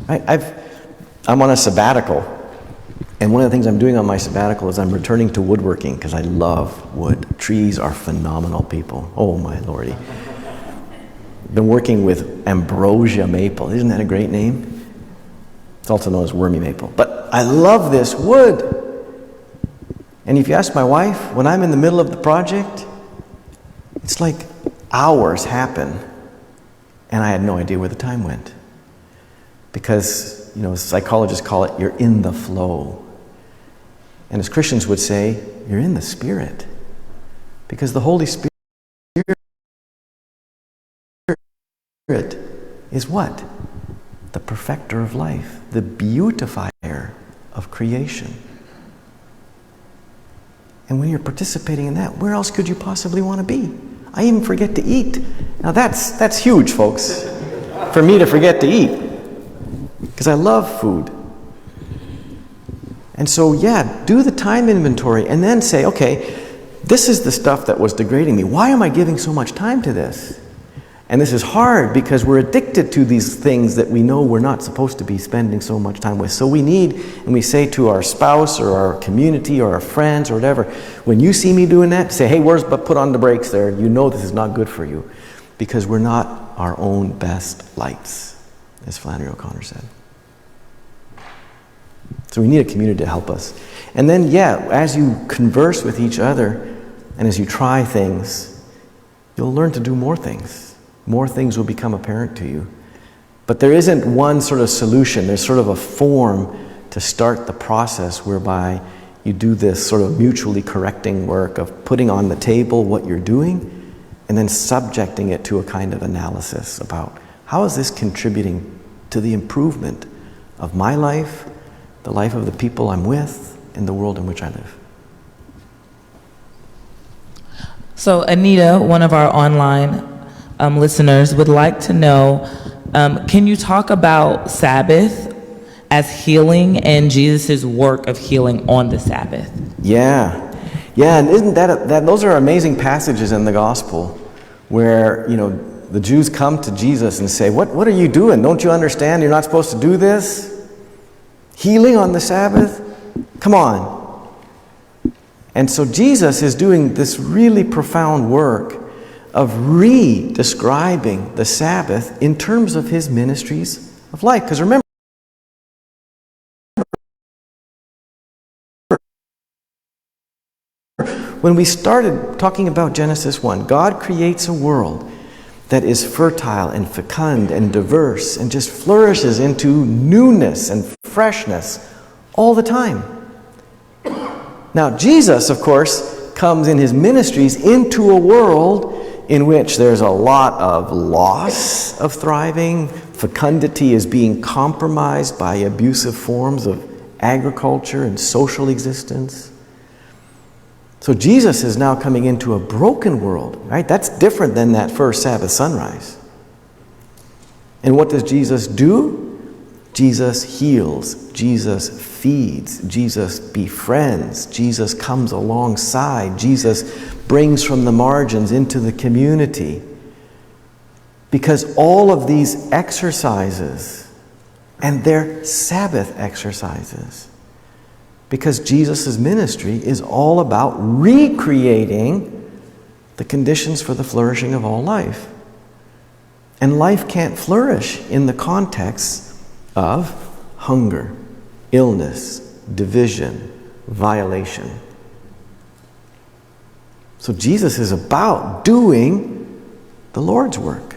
I'm on a sabbatical, and one of the things I'm doing on my sabbatical is I'm returning to woodworking because I love wood. Trees are phenomenal people. Oh my lordy. Been working with ambrosia maple. Isn't that a great name? It's also known as wormy maple. But I love this wood. And if you ask my wife, when I'm in the middle of the project, it's like hours happen, and I had no idea where the time went. Because, psychologists call it, you're in the flow. And as Christians would say, you're in the Spirit. Because the Holy Spirit is what? The perfecter of life, the beautifier of creation. And when you're participating in that, where else could you possibly want to be? I even forget to eat. Now that's huge, folks, for me to forget to eat. Because I love food. And so, do the time inventory and then say, okay, this is the stuff that was degrading me. Why am I giving so much time to this? And this is hard because we're addicted to these things that we know we're not supposed to be spending so much time with. So we say to our spouse or our community or our friends or whatever, when you see me doing that, say, hey, Wirzba, put on the brakes there. You know this is not good for you. Because we're not our own best lights, as Flannery O'Connor said. So we need a community to help us. And then, as you converse with each other and as you try things, you'll learn to do more things. More things will become apparent to you. But there isn't one sort of solution. There's sort of a form to start the process whereby you do this sort of mutually correcting work of putting on the table what you're doing and then subjecting it to a kind of analysis about how is this contributing to the improvement of my life, the life of the people I'm with, and the world in which I live. So Anita, one of our online listeners, would like to know, can you talk about Sabbath as healing and Jesus' work of healing on the Sabbath? Yeah, and isn't that those are amazing passages in the gospel where, the Jews come to Jesus and say, what are you doing? Don't you understand you're not supposed to do this? Healing on the Sabbath? Come on. And so Jesus is doing this really profound work of re-describing the Sabbath in terms of his ministries of life. Because remember, when we started talking about Genesis 1, God creates a world that is fertile and fecund and diverse and just flourishes into newness and freshness all the time. Now, Jesus, of course, comes in his ministries into a world in which there's a lot of loss of thriving. Fecundity is being compromised by abusive forms of agriculture and social existence. So Jesus is now coming into a broken world, right? That's different than that first Sabbath sunrise. And what does Jesus do? Jesus heals, Jesus feeds, Jesus befriends, Jesus comes alongside, Jesus brings from the margins into the community. Because all of these exercises, and they're Sabbath exercises, because Jesus' ministry is all about recreating the conditions for the flourishing of all life. And life can't flourish in the context of hunger, illness, division, violation. So Jesus is about doing the Lord's work,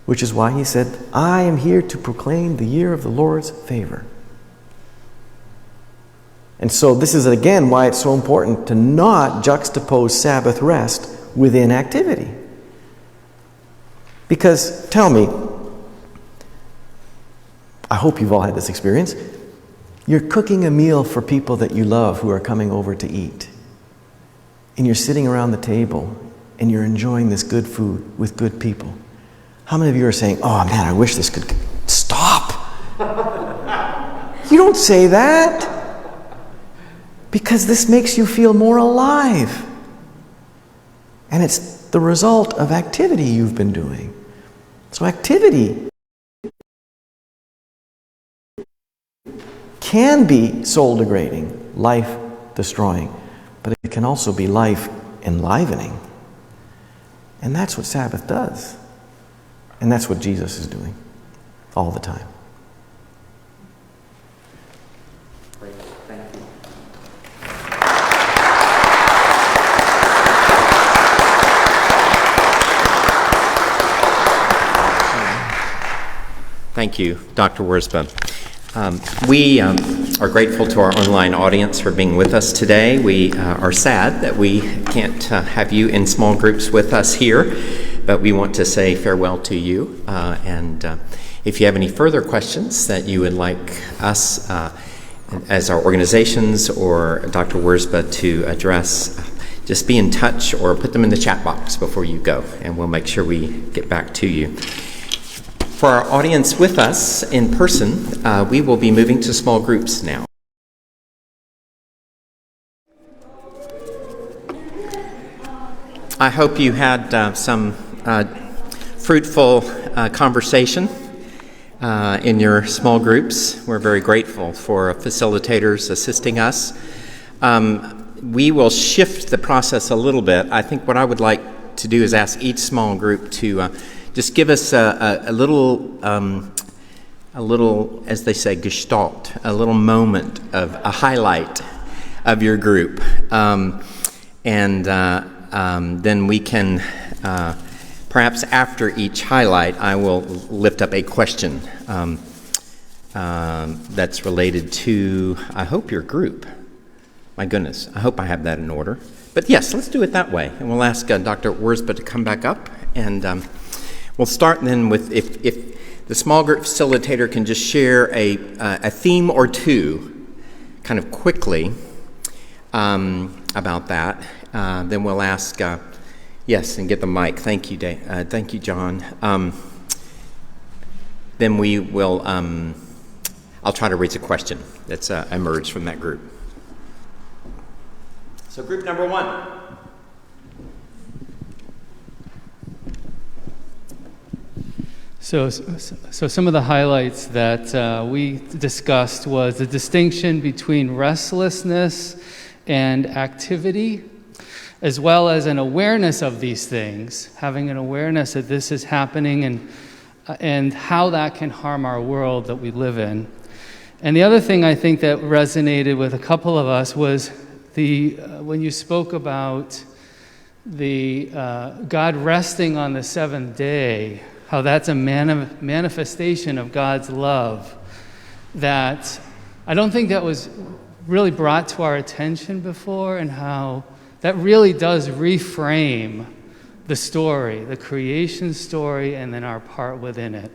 which is why he said, I am here to proclaim the year of the Lord's favor. And so this is again why it's so important to not juxtapose Sabbath rest with inactivity. Because, tell me, I hope you've all had this experience. You're cooking a meal for people that you love who are coming over to eat. And you're sitting around the table and you're enjoying this good food with good people. How many of you are saying, oh man, I wish this could stop? You don't say that. Because this makes you feel more alive. And it's the result of activity you've been doing. So activity can be soul-degrading, life-destroying, but it can also be life-enlivening. And that's what Sabbath does. And that's what Jesus is doing all the time. Great, thank you. Thank you, Dr. Wirzba. We are grateful to our online audience for being with us today. We are sad that we can't have you in small groups with us here, but we want to say farewell to you. And if you have any further questions that you would like us as our organizations or Dr. Wirzba to address, just be in touch or put them in the chat box before you go, and we'll make sure we get back to you. For our audience with us in person, we will be moving to small groups now. I hope you had some fruitful conversation in your small groups. We're very grateful for facilitators assisting us. We will shift the process a little bit. I think what I would like to do is ask each small group to just give us a little, as they say, gestalt, a little moment of a highlight of your group. And then we can, perhaps after each highlight, I will lift up a question that's related to, I hope, your group. My goodness, I hope I have that in order. But yes, let's do it that way. And we'll ask Dr. Wirzba to come back up, and we'll start then with, if the small group facilitator can just share a theme or two kind of quickly about that. Then we'll ask, yes, and get the mic. Thank you, thank you, John. Then we will, I'll try to raise a question that's emerged from that group. So group number one. So some of the highlights that we discussed was the distinction between restlessness and activity, as well as an awareness of these things, having an awareness that this is happening and how that can harm our world that we live in. And the other thing I think that resonated with a couple of us was when you spoke about the God resting on the seventh day, how that's a manifestation of God's love that I don't think that was really brought to our attention before, and how that really does reframe the story, the creation story, and then our part within it.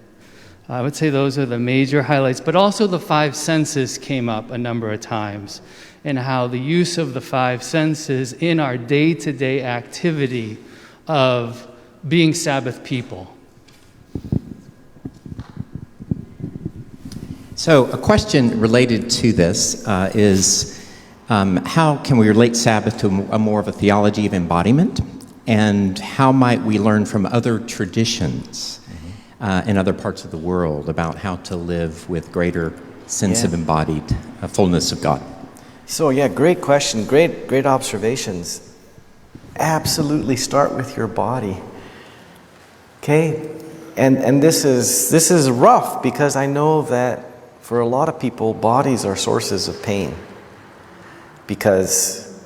I would say those are the major highlights, but also the five senses came up a number of times, and how the use of the five senses in our day-to-day activity of being Sabbath people. So a question related to this is how can we relate Sabbath to a more of a theology of embodiment, and how might we learn from other traditions in other parts of the world about how to live with greater sense of embodied fullness of God? So yeah, great question, great observations. Absolutely start with your body. Okay? And this is rough, because I know that for a lot of people, bodies are sources of pain, because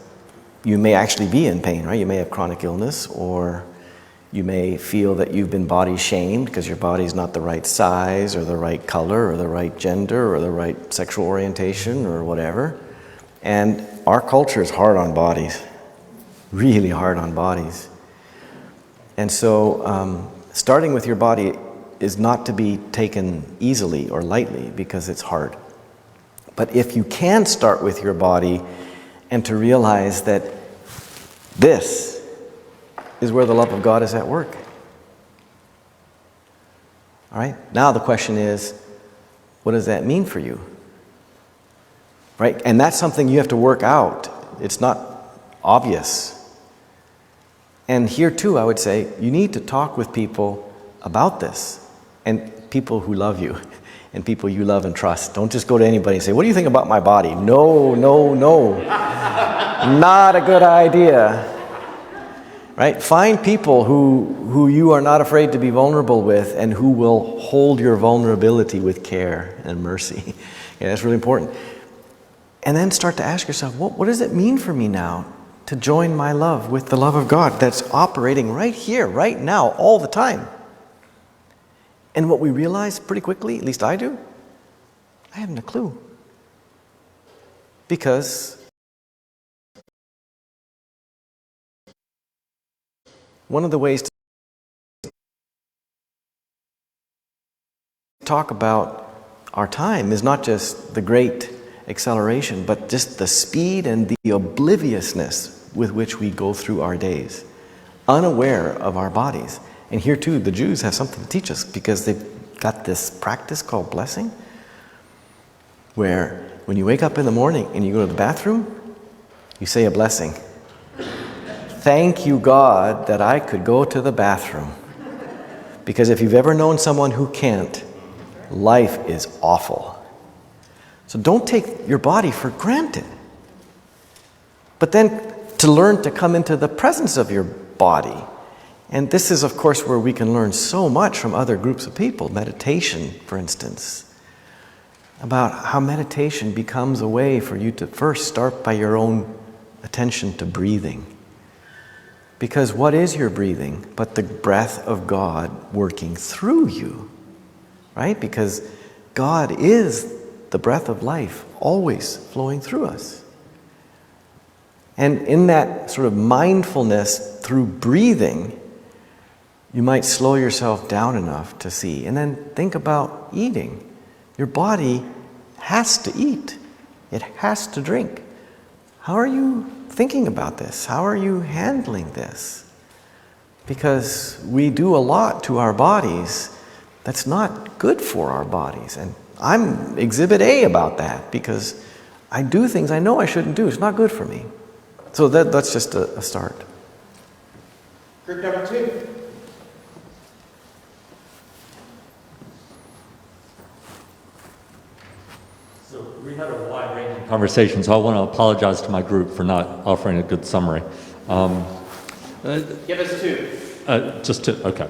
you may actually be in pain, right? You may have chronic illness, or you may feel that you've been body shamed because your body's not the right size or the right color or the right gender or the right sexual orientation or whatever. And our culture is hard on bodies, really hard on bodies. And so starting with your body is not to be taken easily or lightly, because it's hard. But if you can start with your body and to realize that this is where the love of God is at work. All right? Now the question is, what does that mean for you? Right? And that's something you have to work out. It's not obvious. And here too, I would say, you need to talk with people about this, and people who love you, and people you love and trust. Don't just go to anybody and say, what do you think about my body? No, no, no. Not a good idea. Right? Find people who you are not afraid to be vulnerable with and who will hold your vulnerability with care and mercy. Yeah, that's really important. And then start to ask yourself, what does it mean for me now to join my love with the love of God that's operating right here, right now, all the time? And what we realize pretty quickly, at least I do, I haven't a clue. Because one of the ways to talk about our time is not just the great acceleration, but just the speed and the obliviousness with which we go through our days, unaware of our bodies. And here too, the Jews have something to teach us, because they've got this practice called blessing, where when you wake up in the morning and you go to the bathroom, you say a blessing. Thank you, God, that I could go to the bathroom. Because if you've ever known someone who can't, life is awful. So don't take your body for granted. But then to learn to come into the presence of your body. And this is, of course, where we can learn so much from other groups of people. Meditation, for instance. About how meditation becomes a way for you to first start by your own attention to breathing. Because what is your breathing but the breath of God working through you? Right? Because God is the breath of life, always flowing through us. And in that sort of mindfulness through breathing, you might slow yourself down enough to see. And then think about eating. Your body has to eat. It has to drink. How are you thinking about this? How are you handling this? Because we do a lot to our bodies that's not good for our bodies. And I'm exhibit A about that, because I do things I know I shouldn't do. It's not good for me. So that's just a start. Group number 2. So we had a wide-ranging conversation, so I want to apologize to my group for not offering a good summary. Give us 2. Just two, okay.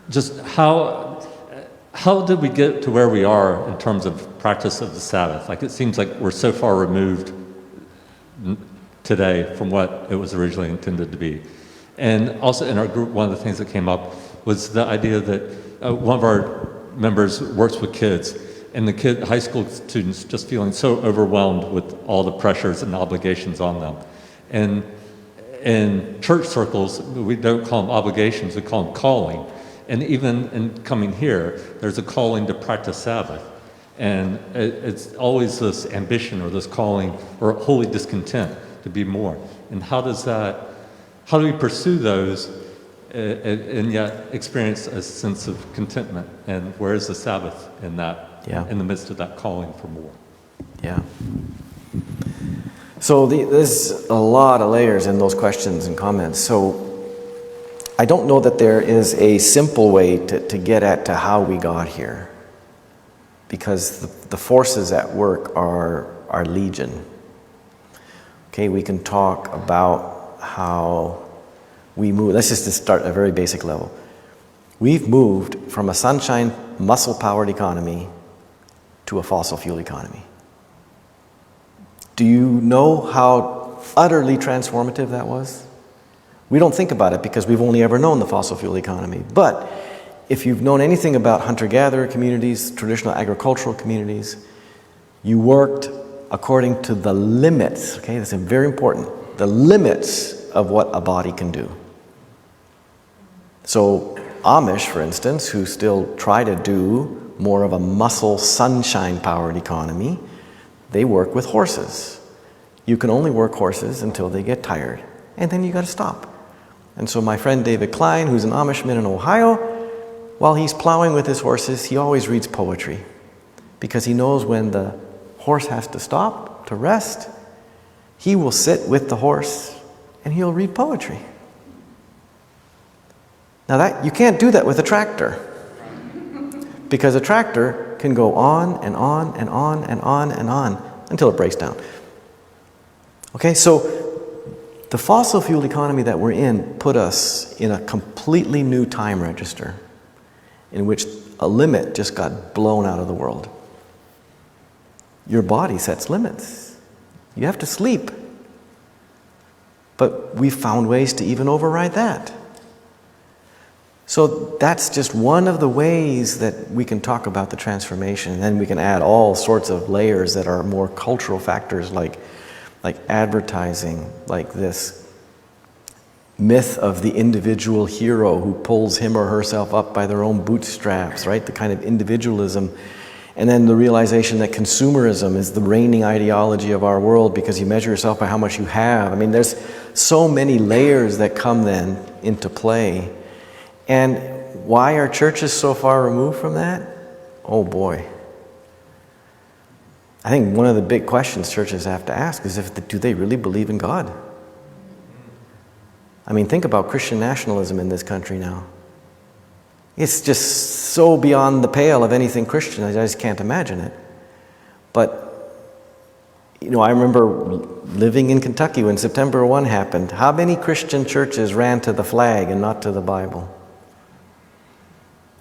Just how did we get to where we are in terms of practice of the Sabbath? Like, it seems like we're so far removed today from what it was originally intended to be. And also in our group, one of the things that came up was the idea that one of our members works with kids, and the high school students just feeling so overwhelmed with all the pressures and obligations on them. And in church circles, we don't call them obligations, we call them calling. And even in coming here, there's a calling to practice Sabbath. And it's always this ambition or this calling or holy discontent to be more. And how do we pursue those and yet experience a sense of contentment? And where is the Sabbath in that, in the midst of that calling for more? Yeah. So there's a lot of layers in those questions and comments. So I don't know that there is a simple way to get at to how we got here, because the forces at work are legion. Okay, we can talk about how we move. Let's just start at a very basic level. We've moved from a sunshine, muscle-powered economy to a fossil fuel economy. Do you know how utterly transformative that was? We don't think about it because we've only ever known the fossil fuel economy. But if you've known anything about hunter-gatherer communities, traditional agricultural communities, you worked according to the limits, okay, that's very important, the limits of what a body can do. So Amish, for instance, who still try to do more of a muscle sunshine-powered economy, they work with horses. You can only work horses until they get tired, and then you got to stop. And so my friend David Klein, who's an Amishman in Ohio, while he's plowing with his horses, he always reads poetry, because he knows when the horse has to stop to rest, he will sit with the horse and he'll read poetry. Now that you can't do that with a tractor, because a tractor can go on and on and on and on and on until it breaks down. Okay, so the fossil fuel economy that we're in put us in a completely new time register in which a limit just got blown out of the world. Your body sets limits. You have to sleep. But we found ways to even override that. So that's just one of the ways that we can talk about the transformation. And then we can add all sorts of layers that are more cultural factors like advertising, like this myth of the individual hero who pulls him or herself up by their own bootstraps, right? The kind of individualism. And then the realization that consumerism is the reigning ideology of our world because you measure yourself by how much you have. I mean, there's so many layers that come then into play. And why are churches so far removed from that? Oh boy. I think one of the big questions churches have to ask is do they really believe in God? I mean, think about Christian nationalism in this country now. It's just so beyond the pale of anything Christian, I just can't imagine it. But, I remember living in Kentucky when September 1 happened. How many Christian churches ran to the flag and not to the Bible?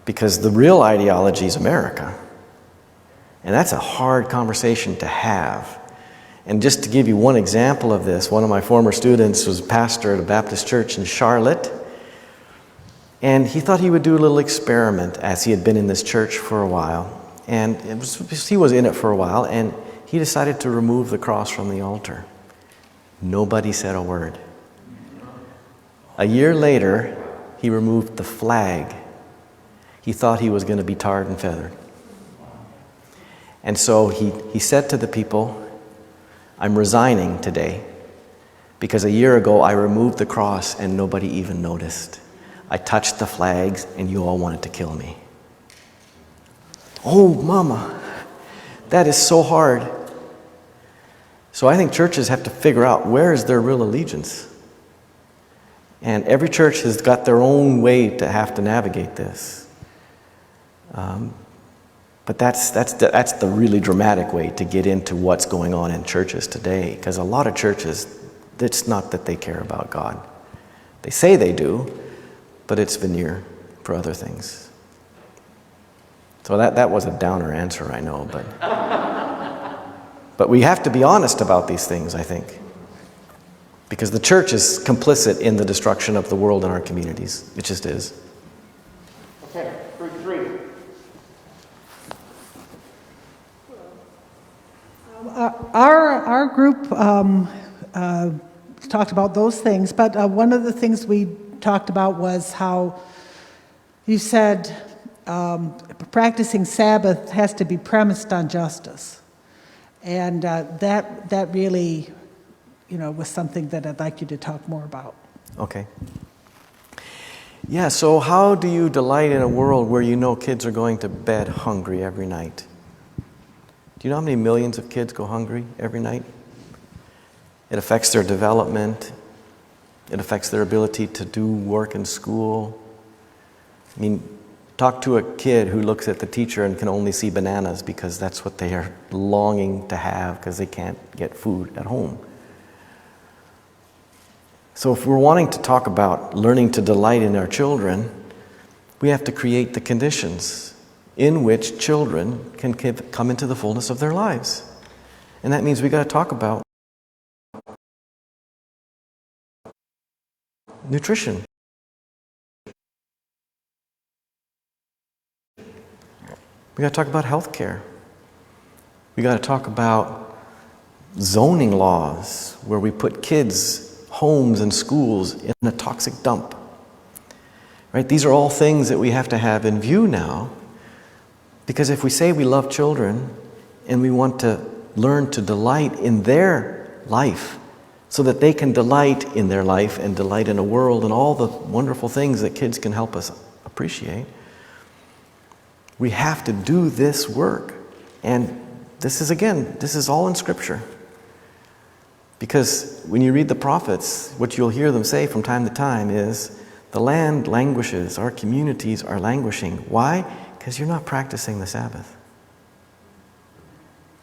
Because the real ideology is America. And that's a hard conversation to have. And just to give you one example of this, one of my former students was pastor at a Baptist church in Charlotte. And he thought he would do a little experiment as he had been in this church for a while. And he was in it for a while, and he decided to remove the cross from the altar. Nobody said a word. A year later, he removed the flag. He thought he was going to be tarred and feathered. And so he said to the people, I'm resigning today because a year ago I removed the cross and nobody even noticed. I touched the flags and you all wanted to kill me. Oh, mama, that is so hard. So I think churches have to figure out where is their real allegiance. And every church has got their own way to have to navigate this. But that's the really dramatic way to get into what's going on in churches today. Because a lot of churches, it's not that they care about God. They say they do, but it's veneer for other things. So that was a downer answer, I know, but we have to be honest about these things, I think. Because the church is complicit in the destruction of the world and our communities. It just is. Okay, group 3. Our group talked about those things, but one of the things we talked about was how you said practicing Sabbath has to be premised on justice. And that really, was something that I'd like you to talk more about. Okay. Yeah, so how do you delight in a world where kids are going to bed hungry every night? Do you know how many millions of kids go hungry every night? It affects their development. It affects their ability to do work in school. I mean, talk to a kid who looks at the teacher and can only see bananas because that's what they are longing to have because they can't get food at home. So if we're wanting to talk about learning to delight in our children, we have to create the conditions in which children can come into the fullness of their lives. And that means we got to talk about nutrition. We got to talk about health care. We got to talk about zoning laws where we put kids, homes, and schools in a toxic dump. Right? These are all things that we have to have in view now, because if we say we love children and we want to learn to delight in their life so that they can delight in their life and delight in a world and all the wonderful things that kids can help us appreciate, we have to do this work. And this is all in Scripture. Because when you read the prophets, what you'll hear them say from time to time is, the land languishes, our communities are languishing. Why? Because you're not practicing the Sabbath.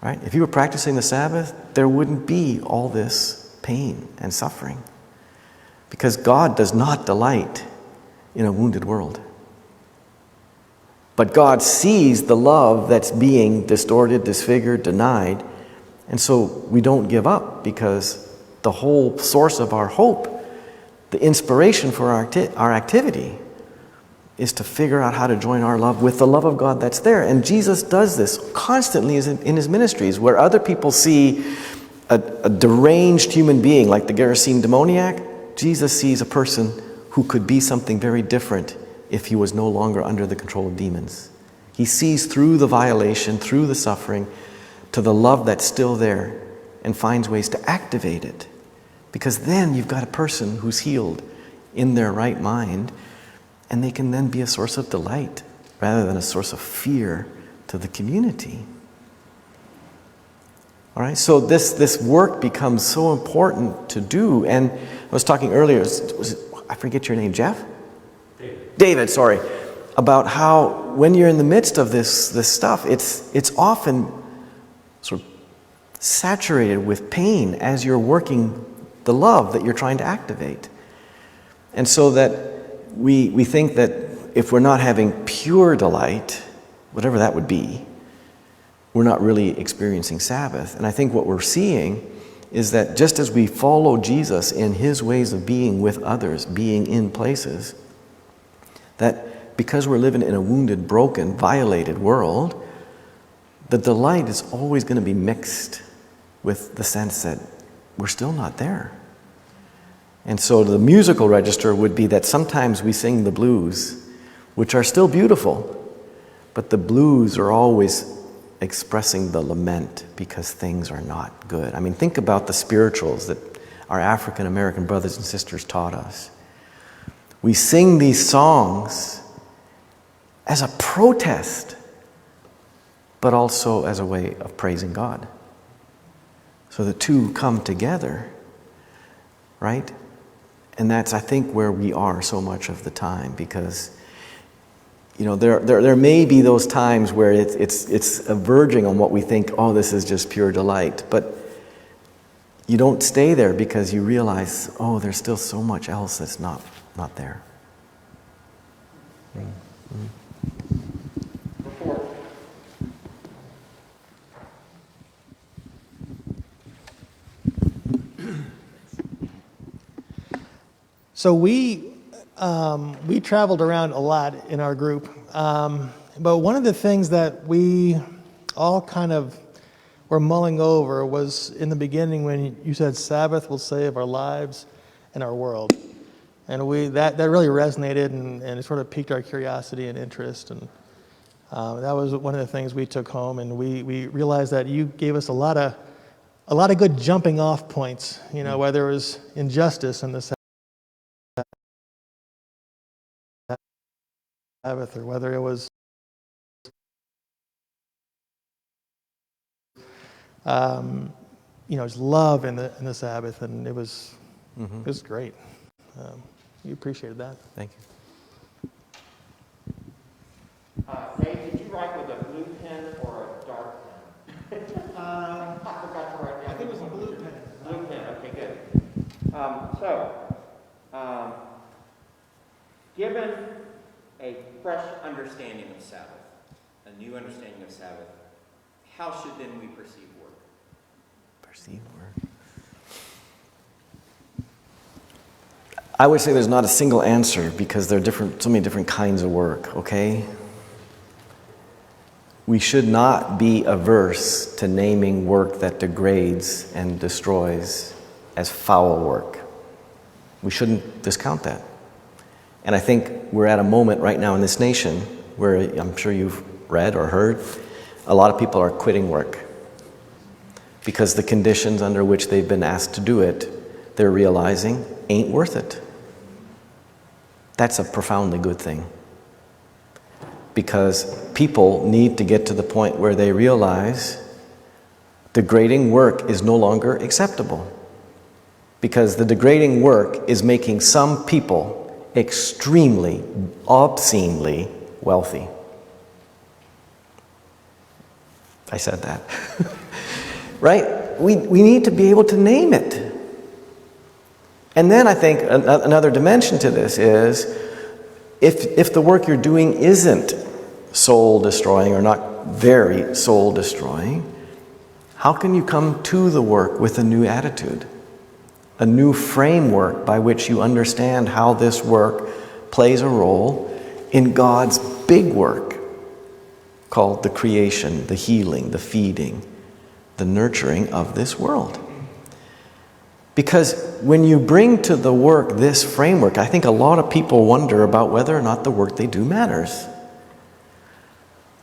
Right? If you were practicing the Sabbath, there wouldn't be all this pain and suffering. Because God does not delight in a wounded world. But God sees the love that's being distorted, disfigured, denied, and so we don't give up, because the whole source of our hope, the inspiration for our activity, is to figure out how to join our love with the love of God that's there. And Jesus does this constantly in his ministries, where other people see a deranged human being like the Gerasene demoniac. Jesus sees a person who could be something very different if he was no longer under the control of demons. He sees through the violation, through the suffering, to the love that's still there, and finds ways to activate it. Because then you've got a person who's healed in their right mind, and they can then be a source of delight rather than a source of fear to the community. All right, so this work becomes so important to do. And I was talking earlier, I forget your name, Jeff? David, sorry. About how when you're in the midst of this stuff, it's often sort of saturated with pain as you're working the love that you're trying to activate. And so that we think that if we're not having pure delight, whatever that would be, we're not really experiencing Sabbath. And I think what we're seeing is that just as we follow Jesus in his ways of being with others, being in places, that because we're living in a wounded, broken, violated world, the delight is always going to be mixed with the sense that we're still not there. And so the musical register would be that sometimes we sing the blues, which are still beautiful, but the blues are always expressing the lament because things are not good. I mean, think about the spirituals that our African American brothers and sisters taught us. We sing these songs as a protest, but also as a way of praising God. So the two come together, right? And that's, I think, where we are so much of the time, because, you know, there may be those times where it's verging on what we think, oh, this is just pure delight. But you don't stay there because you realize, oh, there's still so much else that's not there. Mm-hmm. So we traveled around a lot in our group, but one of the things that we all kind of were mulling over was in the beginning when you said Sabbath will save our lives and our world, and that really resonated and it sort of piqued our curiosity and interest, and that was one of the things we took home, and we realized that you gave us a lot of good jumping off points, you know, whether it was injustice in the Sabbath, or whether it was just love in the Sabbath, and it was great. We appreciated that. Thank you. Dave, did you write with a blue pen or a dark pen? I forgot to write down. I think it was a blue pen. Blue pen, okay, good. Given a fresh understanding of Sabbath, a new understanding of Sabbath, how should then we perceive work? Perceive work. I would say there's not a single answer, because there are so many different kinds of work, okay? We should not be averse to naming work that degrades and destroys as foul work. We shouldn't discount that. And I think we're at a moment right now in this nation where I'm sure you've read or heard, a lot of people are quitting work because the conditions under which they've been asked to do it, they're realizing ain't worth it. That's a profoundly good thing, because people need to get to the point where they realize degrading work is no longer acceptable. because the degrading work is making some people extremely, obscenely wealthy. I said that. Right? We need to be able to name it. And then I think another dimension to this is if the work you're doing isn't soul destroying or not very soul destroying, how can you come to the work with a new attitude? A new framework by which you understand how this work plays a role in God's big work called the creation, the healing, the feeding, the nurturing of this world. Because when you bring to the work this framework, I think a lot of people wonder about whether or not the work they do matters.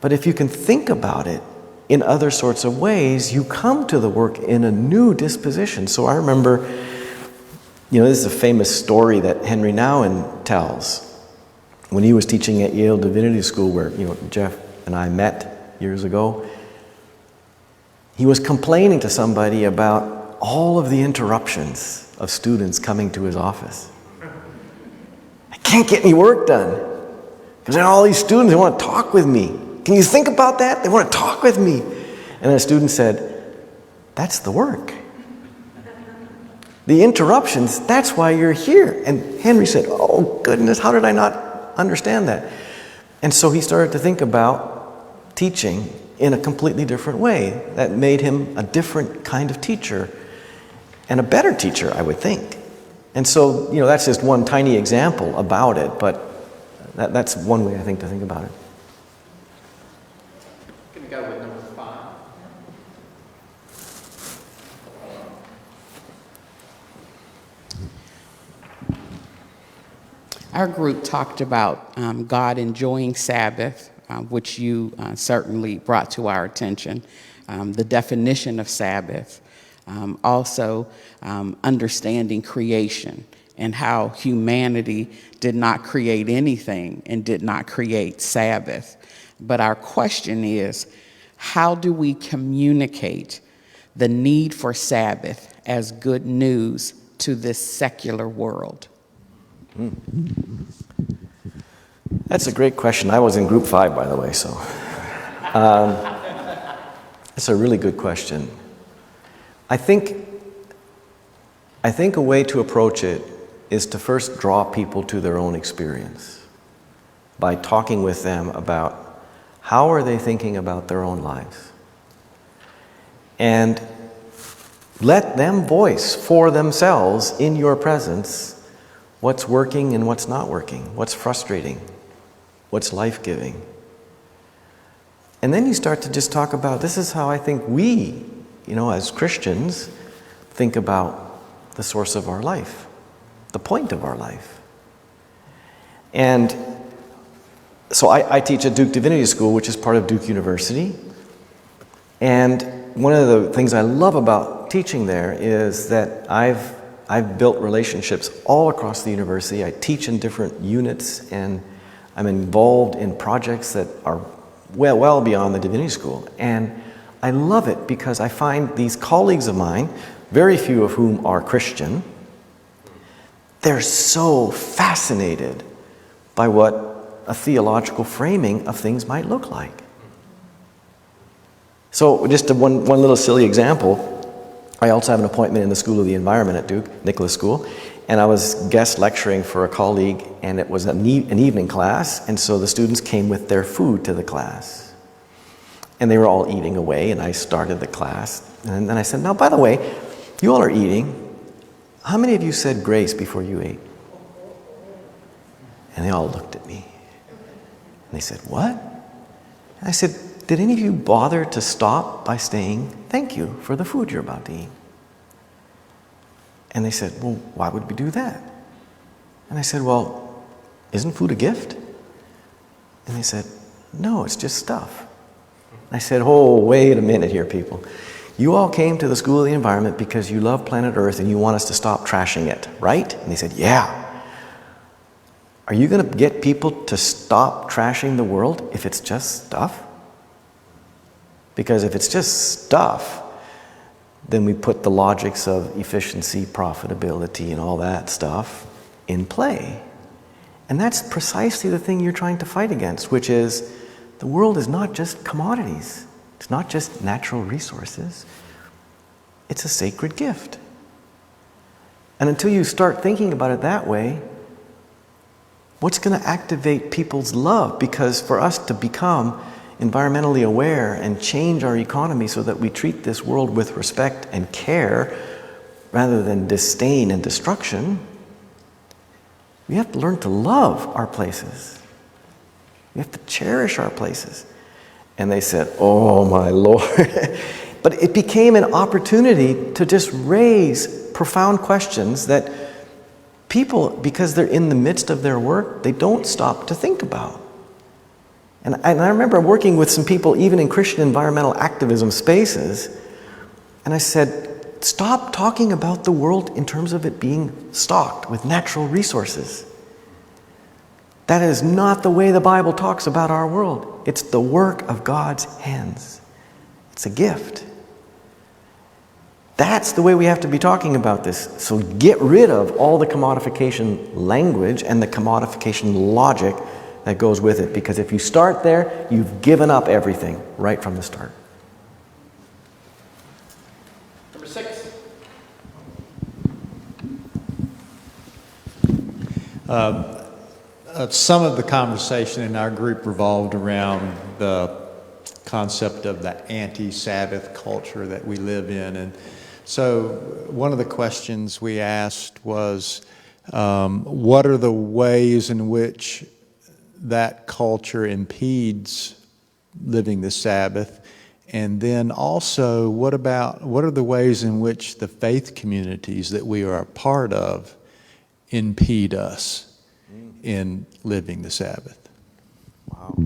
But if you can think about it in other sorts of ways, you come to the work in a new disposition. So I remember, this is a famous story that Henry Nouwen tells. When he was teaching at Yale Divinity School, where Jeff and I met years ago, he was complaining to somebody about all of the interruptions of students coming to his office. I can't get any work done because there are all these students who want to talk with me. Can you think about that? They want to talk with me. And a student said, that's the work. The interruptions, that's why you're here. And Henry said, oh goodness, how did I not understand that? And so he started to think about teaching in a completely different way that made him a different kind of teacher and a better teacher, I would think. And so, that's just one tiny example about it, but that's one way I think to think about it. Going to go with number 5. Our group talked about God enjoying Sabbath, which you certainly brought to our attention, the definition of Sabbath, also understanding creation and how humanity did not create anything and did not create Sabbath. But our question is, how do we communicate the need for Sabbath as good news to this secular world? That's a great question. I was in group 5, by the way, so. It's a really good question. I think a way to approach it is to first draw people to their own experience by talking with them about how are they thinking about their own lives. And let them voice for themselves in your presence what's working and what's not working, what's frustrating, what's life-giving. And then you start to just talk about, this is how I think we, as Christians, think about the source of our life, the point of our life. And so I teach at Duke Divinity School, which is part of Duke University. And one of the things I love about teaching there is that I've built relationships all across the university. I teach in different units, and I'm involved in projects that are well beyond the Divinity School. And I love it because I find these colleagues of mine, very few of whom are Christian, they're so fascinated by what a theological framing of things might look like. So just one little silly example. I also have an appointment in the School of the Environment at Duke, Nicholas School, and I was guest lecturing for a colleague, and it was an evening class, and so the students came with their food to the class. And they were all eating away, and I started the class. And then I said, now, by the way, you all are eating. How many of you said grace before you ate? And they all looked at me. And they said, what? And I said, did any of you bother to stop by saying, thank you for the food you're about to eat? And they said, well, why would we do that? And I said, well, isn't food a gift? And they said, no, it's just stuff. I said, oh, wait a minute here, people. You all came to the School of the Environment because you love planet Earth and you want us to stop trashing it, right? And they said, yeah. Are you going to get people to stop trashing the world if it's just stuff? Because if it's just stuff, then we put the logics of efficiency, profitability, and all that stuff in play. And that's precisely the thing you're trying to fight against, which is the world is not just commodities. It's not just natural resources. It's a sacred gift. And until you start thinking about it that way, what's going to activate people's love? Because for us to become environmentally aware and change our economy so that we treat this world with respect and care rather than disdain and destruction, we have to learn to love our places. We have to cherish our places. And they said, oh my Lord. But it became an opportunity to just raise profound questions that people, because they're in the midst of their work, they don't stop to think about. And I remember working with some people, even in Christian environmental activism spaces, and I said, stop talking about the world in terms of it being stocked with natural resources. That is not the way the Bible talks about our world. It's the work of God's hands. It's a gift. That's the way we have to be talking about this. So get rid of all the commodification language and the commodification logic that goes with it. Because if you start there, you've given up everything right from the start. Number 6. Some of the conversation in our group revolved around the concept of the anti-Sabbath culture that we live in. And so one of the questions we asked was, what are the ways in which that culture impedes living the Sabbath? And then also, what are the ways in which the faith communities that we are a part of impede us in living the Sabbath? Wow.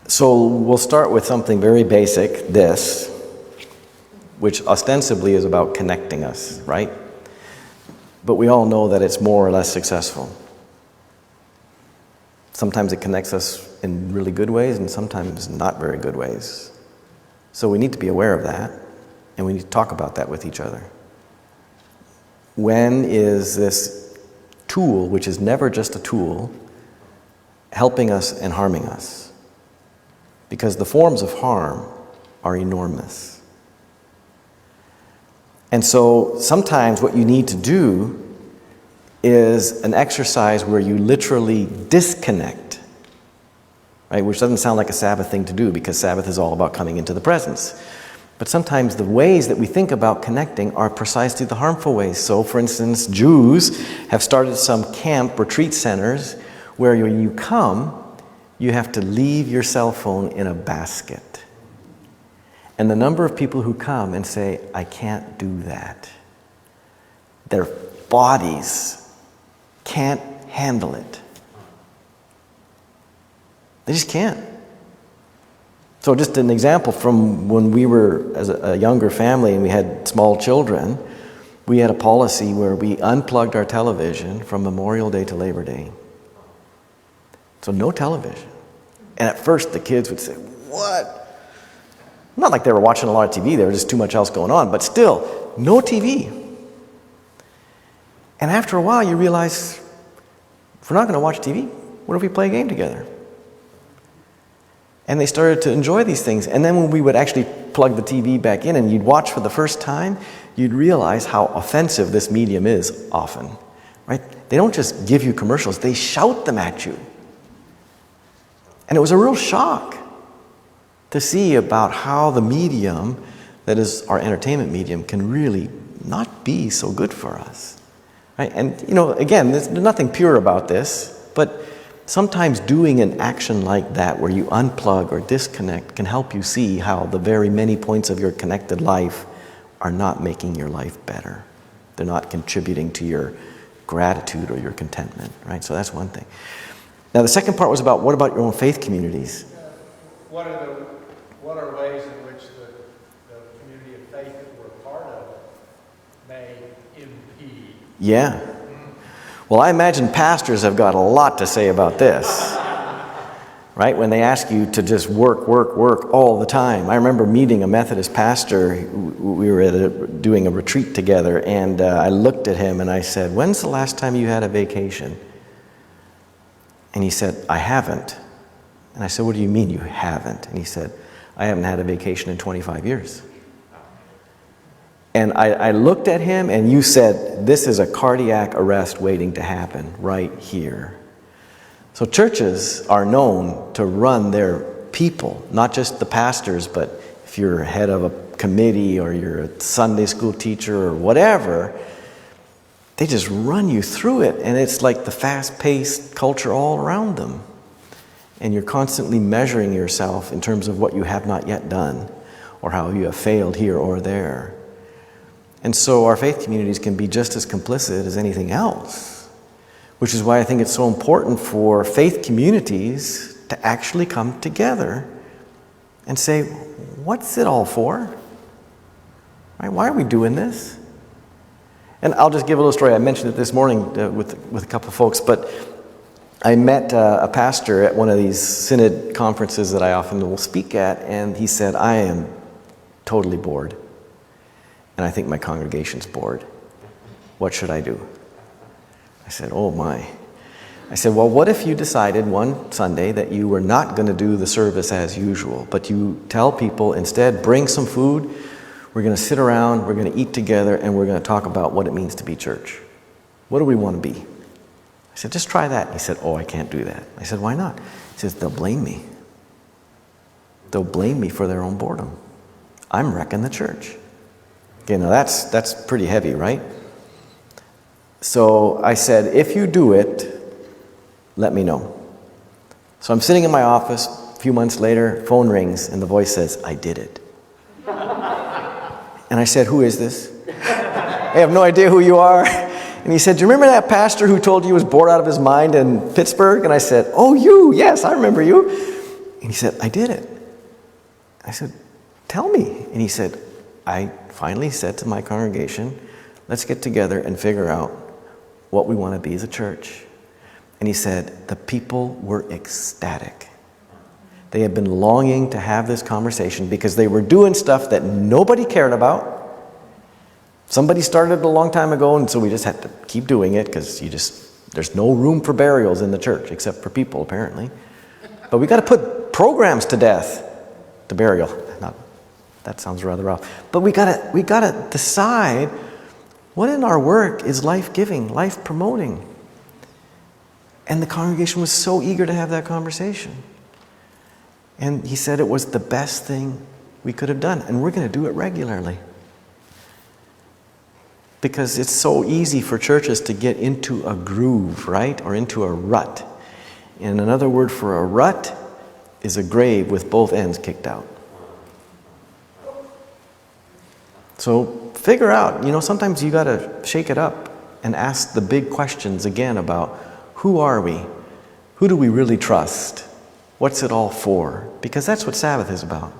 So we'll start with something very basic, this, which ostensibly is about connecting us, right? But we all know that it's more or less successful. Sometimes it connects us in really good ways and sometimes not very good ways. So we need to be aware of that, and we need to talk about that with each other. When is this tool, which is never just a tool, helping us and harming us? Because the forms of harm are enormous. And so sometimes what you need to do is an exercise where you literally disconnect, right? Which doesn't sound like a Sabbath thing to do because Sabbath is all about coming into the presence. But sometimes the ways that we think about connecting are precisely the harmful ways. So, for instance, Jews have started some camp retreat centers where when you come, you have to leave your cell phone in a basket. And the number of people who come and say, I can't do that, their bodies can't handle it. They just can't. So just an example from when we were as a younger family and we had small children, we had a policy where we unplugged our television from Memorial Day to Labor Day. So no television. And at first the kids would say, what? Not like they were watching a lot of TV, there was just too much else going on, but still, no TV. And after a while you realize, if we're not going to watch TV, what if we play a game together? And they started to enjoy these things. And then when we would actually plug the TV back in and you'd watch for the first time, you'd realize how offensive this medium is often, right? They don't just give you commercials, they shout them at you. And it was a real shock to see about how the medium that is our entertainment medium can really not be so good for us, right? And, you know, again, there's nothing pure about this, but sometimes doing an action like that where you unplug or disconnect can help you see how the very many points of your connected life are not making your life better. They're not contributing to your gratitude or your contentment, right? So that's one thing. Now the second part was about what about your own faith communities? What are ways in which the community of faith that we're part of may impede? Yeah. Well, I imagine pastors have got a lot to say about this. right? When they ask you to just work, work, work all the time. I remember meeting a Methodist pastor. We were doing a retreat together, and I looked at him and I said, "When's the last time you had a vacation?" And he said, "I haven't." And I said, "What do you mean you haven't?" And he said, "I haven't had a vacation in 25 years. And I looked at him, and you said, this is a cardiac arrest waiting to happen right here. So churches are known to run their people, not just the pastors, but if you're head of a committee or you're a Sunday school teacher or whatever, they just run you through it. And it's like the fast-paced culture all around them. And you're constantly measuring yourself in terms of what you have not yet done or how you have failed here or there. And so our faith communities can be just as complicit as anything else, which is why I think it's so important for faith communities to actually come together and say, what's it all for? Right? Why are we doing this? And I'll just give a little story. I mentioned it this morning with a couple of folks, but I met a pastor at one of these synod conferences that I often will speak at, and he said, "I am totally bored, and I think my congregation's bored. What should I do?" I said, "Oh my." I said, "Well, what if you decided one Sunday that you were not going to do the service as usual, but you tell people instead, bring some food, we're going to sit around, we're going to eat together, and we're going to talk about what it means to be church. What do we want to be?" I said, "Just try that." He said, "Oh, I can't do that." I said, "Why not?" He says, "They'll blame me. They'll blame me for their own boredom. I'm wrecking the church." Okay, now that's pretty heavy, right? So I said, "If you do it, let me know." So I'm sitting in my office, a few months later, phone rings, and the voice says, "I did it." And I said, "Who is this?" "I have no idea who you are." And he said, "Do you remember that pastor who told you he was bored out of his mind in Pittsburgh?" And I said, "Oh, you, yes, I remember you." And he said, "I did it." I said, "Tell me." And he said, "I finally said to my congregation, let's get together and figure out what we want to be as a church." And he said, the people were ecstatic. They had been longing to have this conversation because they were doing stuff that nobody cared about. Somebody started a long time ago, and so we just had to keep doing it because there's no room for burials in the church, except for people, apparently. But we got to put programs to death, to burial. That sounds rather rough. But we gotta decide what in our work is life-giving, life-promoting. And the congregation was so eager to have that conversation. And he said it was the best thing we could have done, and we're going to do it regularly. Because it's so easy for churches to get into a groove, right? Or into a rut. And another word for a rut is a grave with both ends kicked out. So figure out, sometimes you got to shake it up and ask the big questions again about who are we? Who do we really trust? What's it all for? Because that's what Sabbath is about.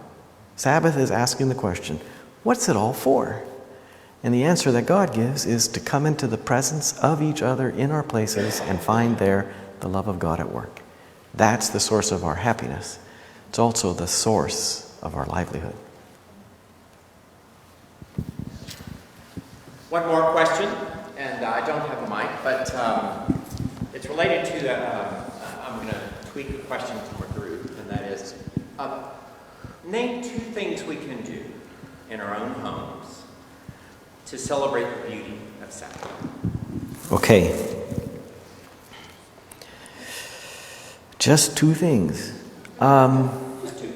Sabbath is asking the question, what's it all for? And the answer that God gives is to come into the presence of each other in our places and find there the love of God at work. That's the source of our happiness. It's also the source of our livelihood. One more question, and I don't have a mic, but it's related to, I'm going to tweak a question from a group, and that is, name 2 things we can do in our own homes to celebrate the beauty of Sabbath. Okay. Just 2 things. Just 2.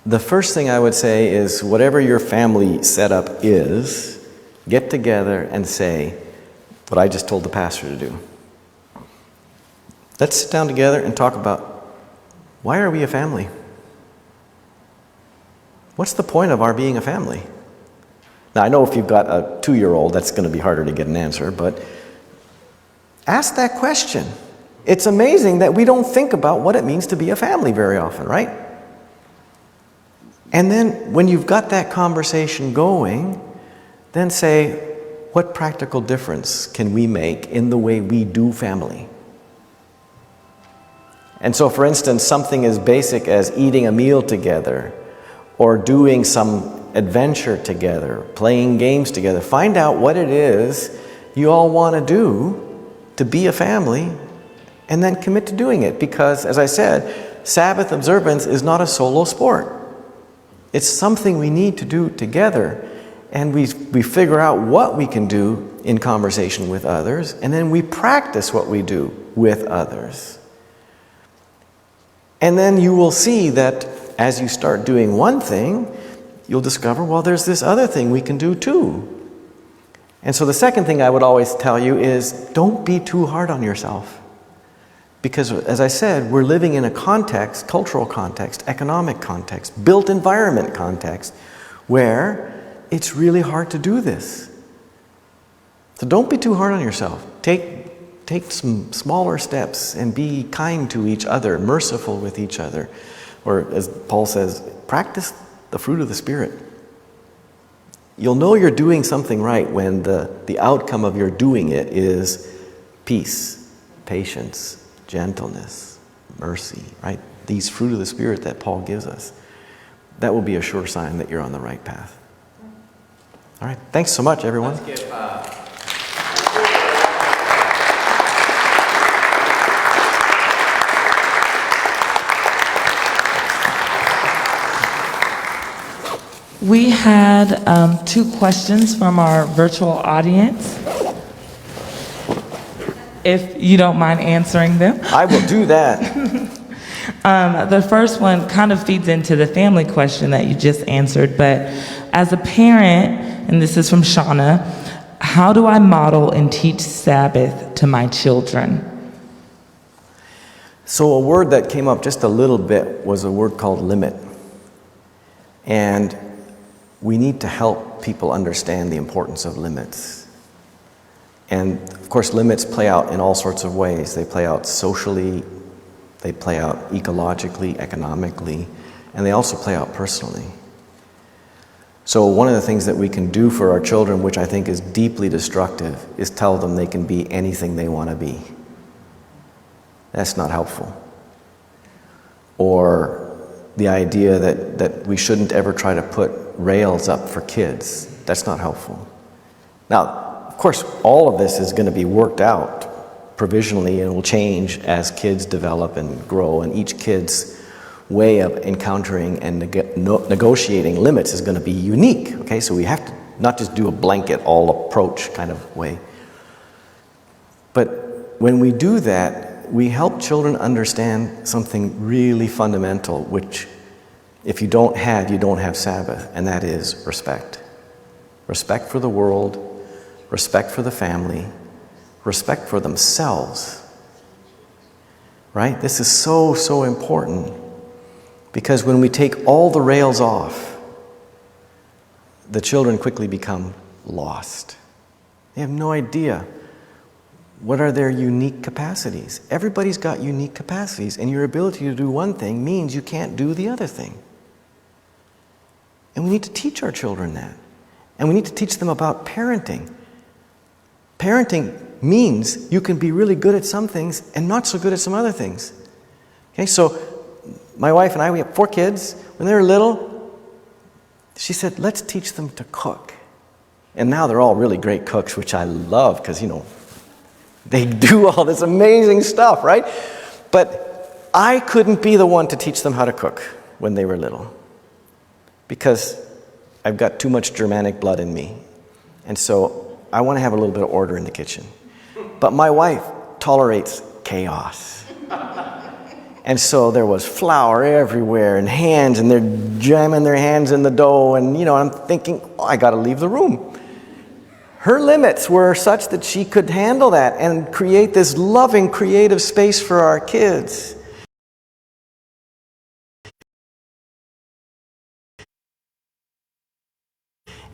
The first thing I would say is whatever your family setup is, get together and say what I just told the pastor to do. Let's sit down together and talk about why are we a family? What's the point of our being a family? Now, I know if you've got a 2-year-old, that's going to be harder to get an answer, but ask that question. It's amazing that we don't think about what it means to be a family very often, right? And then when you've got that conversation going, then say, what practical difference can we make in the way we do family? And so, for instance, something as basic as eating a meal together or doing some adventure together, playing games together. Find out what it is you all want to do to be a family and then commit to doing it. Because, as I said, Sabbath observance is not a solo sport. It's something we need to do together. And we figure out what we can do in conversation with others, and then we practice what we do with others. And then you will see that as you start doing one thing, you'll discover, well, there's this other thing we can do too. And so the second thing I would always tell you is don't be too hard on yourself. Because, as I said, we're living in a context, cultural context, economic context, built environment context, where it's really hard to do this. So don't be too hard on yourself. Take some smaller steps and be kind to each other, merciful with each other. Or, as Paul says, practice the fruit of the Spirit. You'll know you're doing something right when the outcome of your doing it is peace, patience, gentleness, mercy, right? These fruit of the Spirit that Paul gives us. That will be a sure sign that you're on the right path. All right. Thanks so much, everyone. Let's give, We had 2 questions from our virtual audience. If you don't mind answering them. I will do that. The first one kind of feeds into the family question that you just answered, but as a parent, and this is from Shauna, how do I model and teach Sabbath to my children? So a word that came up just a little bit was a word called limit. And we need to help people understand the importance of limits. And of course, limits play out in all sorts of ways. They play out socially, they play out ecologically, economically, and they also play out personally. So one of the things that we can do for our children, which I think is deeply destructive, is tell them they can be anything they want to be. That's not helpful. Or the idea that we shouldn't ever try to put rails up for kids. That's not helpful. Now, of course, all of this is going to be worked out provisionally and will change as kids develop and grow, and each kid's way of encountering and negotiating limits is going to be unique. Okay, so we have to not just do a blanket all approach kind of way. But when we do that, we help children understand something really fundamental, which if you don't have Sabbath, and that is respect. Respect for the world, respect for the family, respect for themselves. Right? This is so, so important. Because when we take all the rails off, the children quickly become lost. They have no idea what are their unique capacities. Everybody's got unique capacities, and your ability to do one thing means you can't do the other thing. And we need to teach our children that. And we need to teach them about parenting. Parenting means you can be really good at some things and not so good at some other things. Okay, so my wife and I, we have 4 kids. When they were little, she said, let's teach them to cook. And now they're all really great cooks, which I love because, they do all this amazing stuff, right? But I couldn't be the one to teach them how to cook when they were little because I've got too much Germanic blood in me. And so I want to have a little bit of order in the kitchen. But my wife tolerates chaos. And so there was flour everywhere and hands, and they're jamming their hands in the dough. And, I'm thinking, I got to leave the room. Her limits were such that she could handle that and create this loving, creative space for our kids.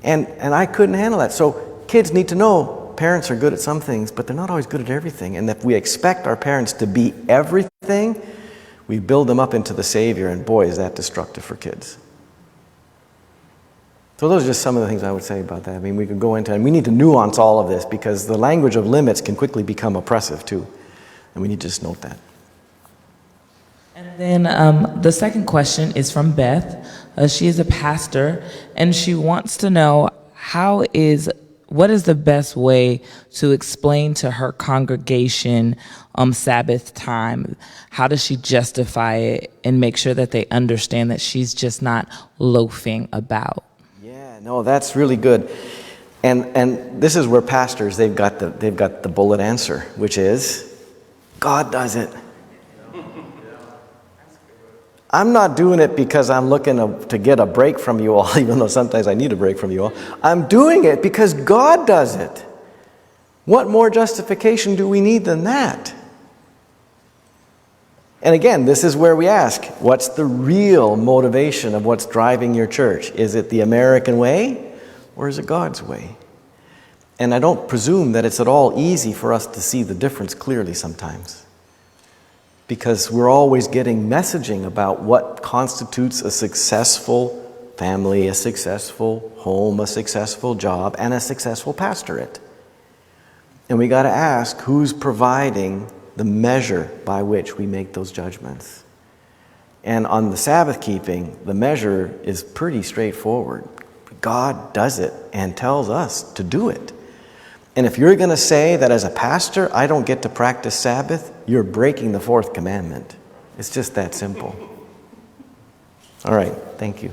And I couldn't handle that. So kids need to know parents are good at some things, but they're not always good at everything. And if we expect our parents to be everything, we build them up into the Savior, and boy, is that destructive for kids. So those are just some of the things I would say about that. I mean, we could go into, and we need to nuance all of this because the language of limits can quickly become oppressive too. And we need to just note that. Then the second question is from Beth. She is a pastor, and she wants to know what is the best way to explain to her congregation Sabbath time? How does she justify it and make sure that they understand that she's just not loafing about? Yeah, no, that's really good. And this is where pastors, they've got the bullet answer, which is God does it. I'm not doing it because I'm looking to get a break from you all, even though sometimes I need a break from you all. I'm doing it because God does it. What more justification do we need than that? And again, this is where we ask, what's the real motivation of what's driving your church? Is it the American way or is it God's way? And I don't presume that it's at all easy for us to see the difference clearly sometimes, because we're always getting messaging about what constitutes a successful family, a successful home, a successful job, and a successful pastorate. And we got to ask, who's providing the measure by which we make those judgments? And on the Sabbath keeping, the measure is pretty straightforward. God does it and tells us to do it. And if you're going to say that as a pastor, I don't get to practice Sabbath, you're breaking the fourth commandment. It's just that simple. All right, thank you.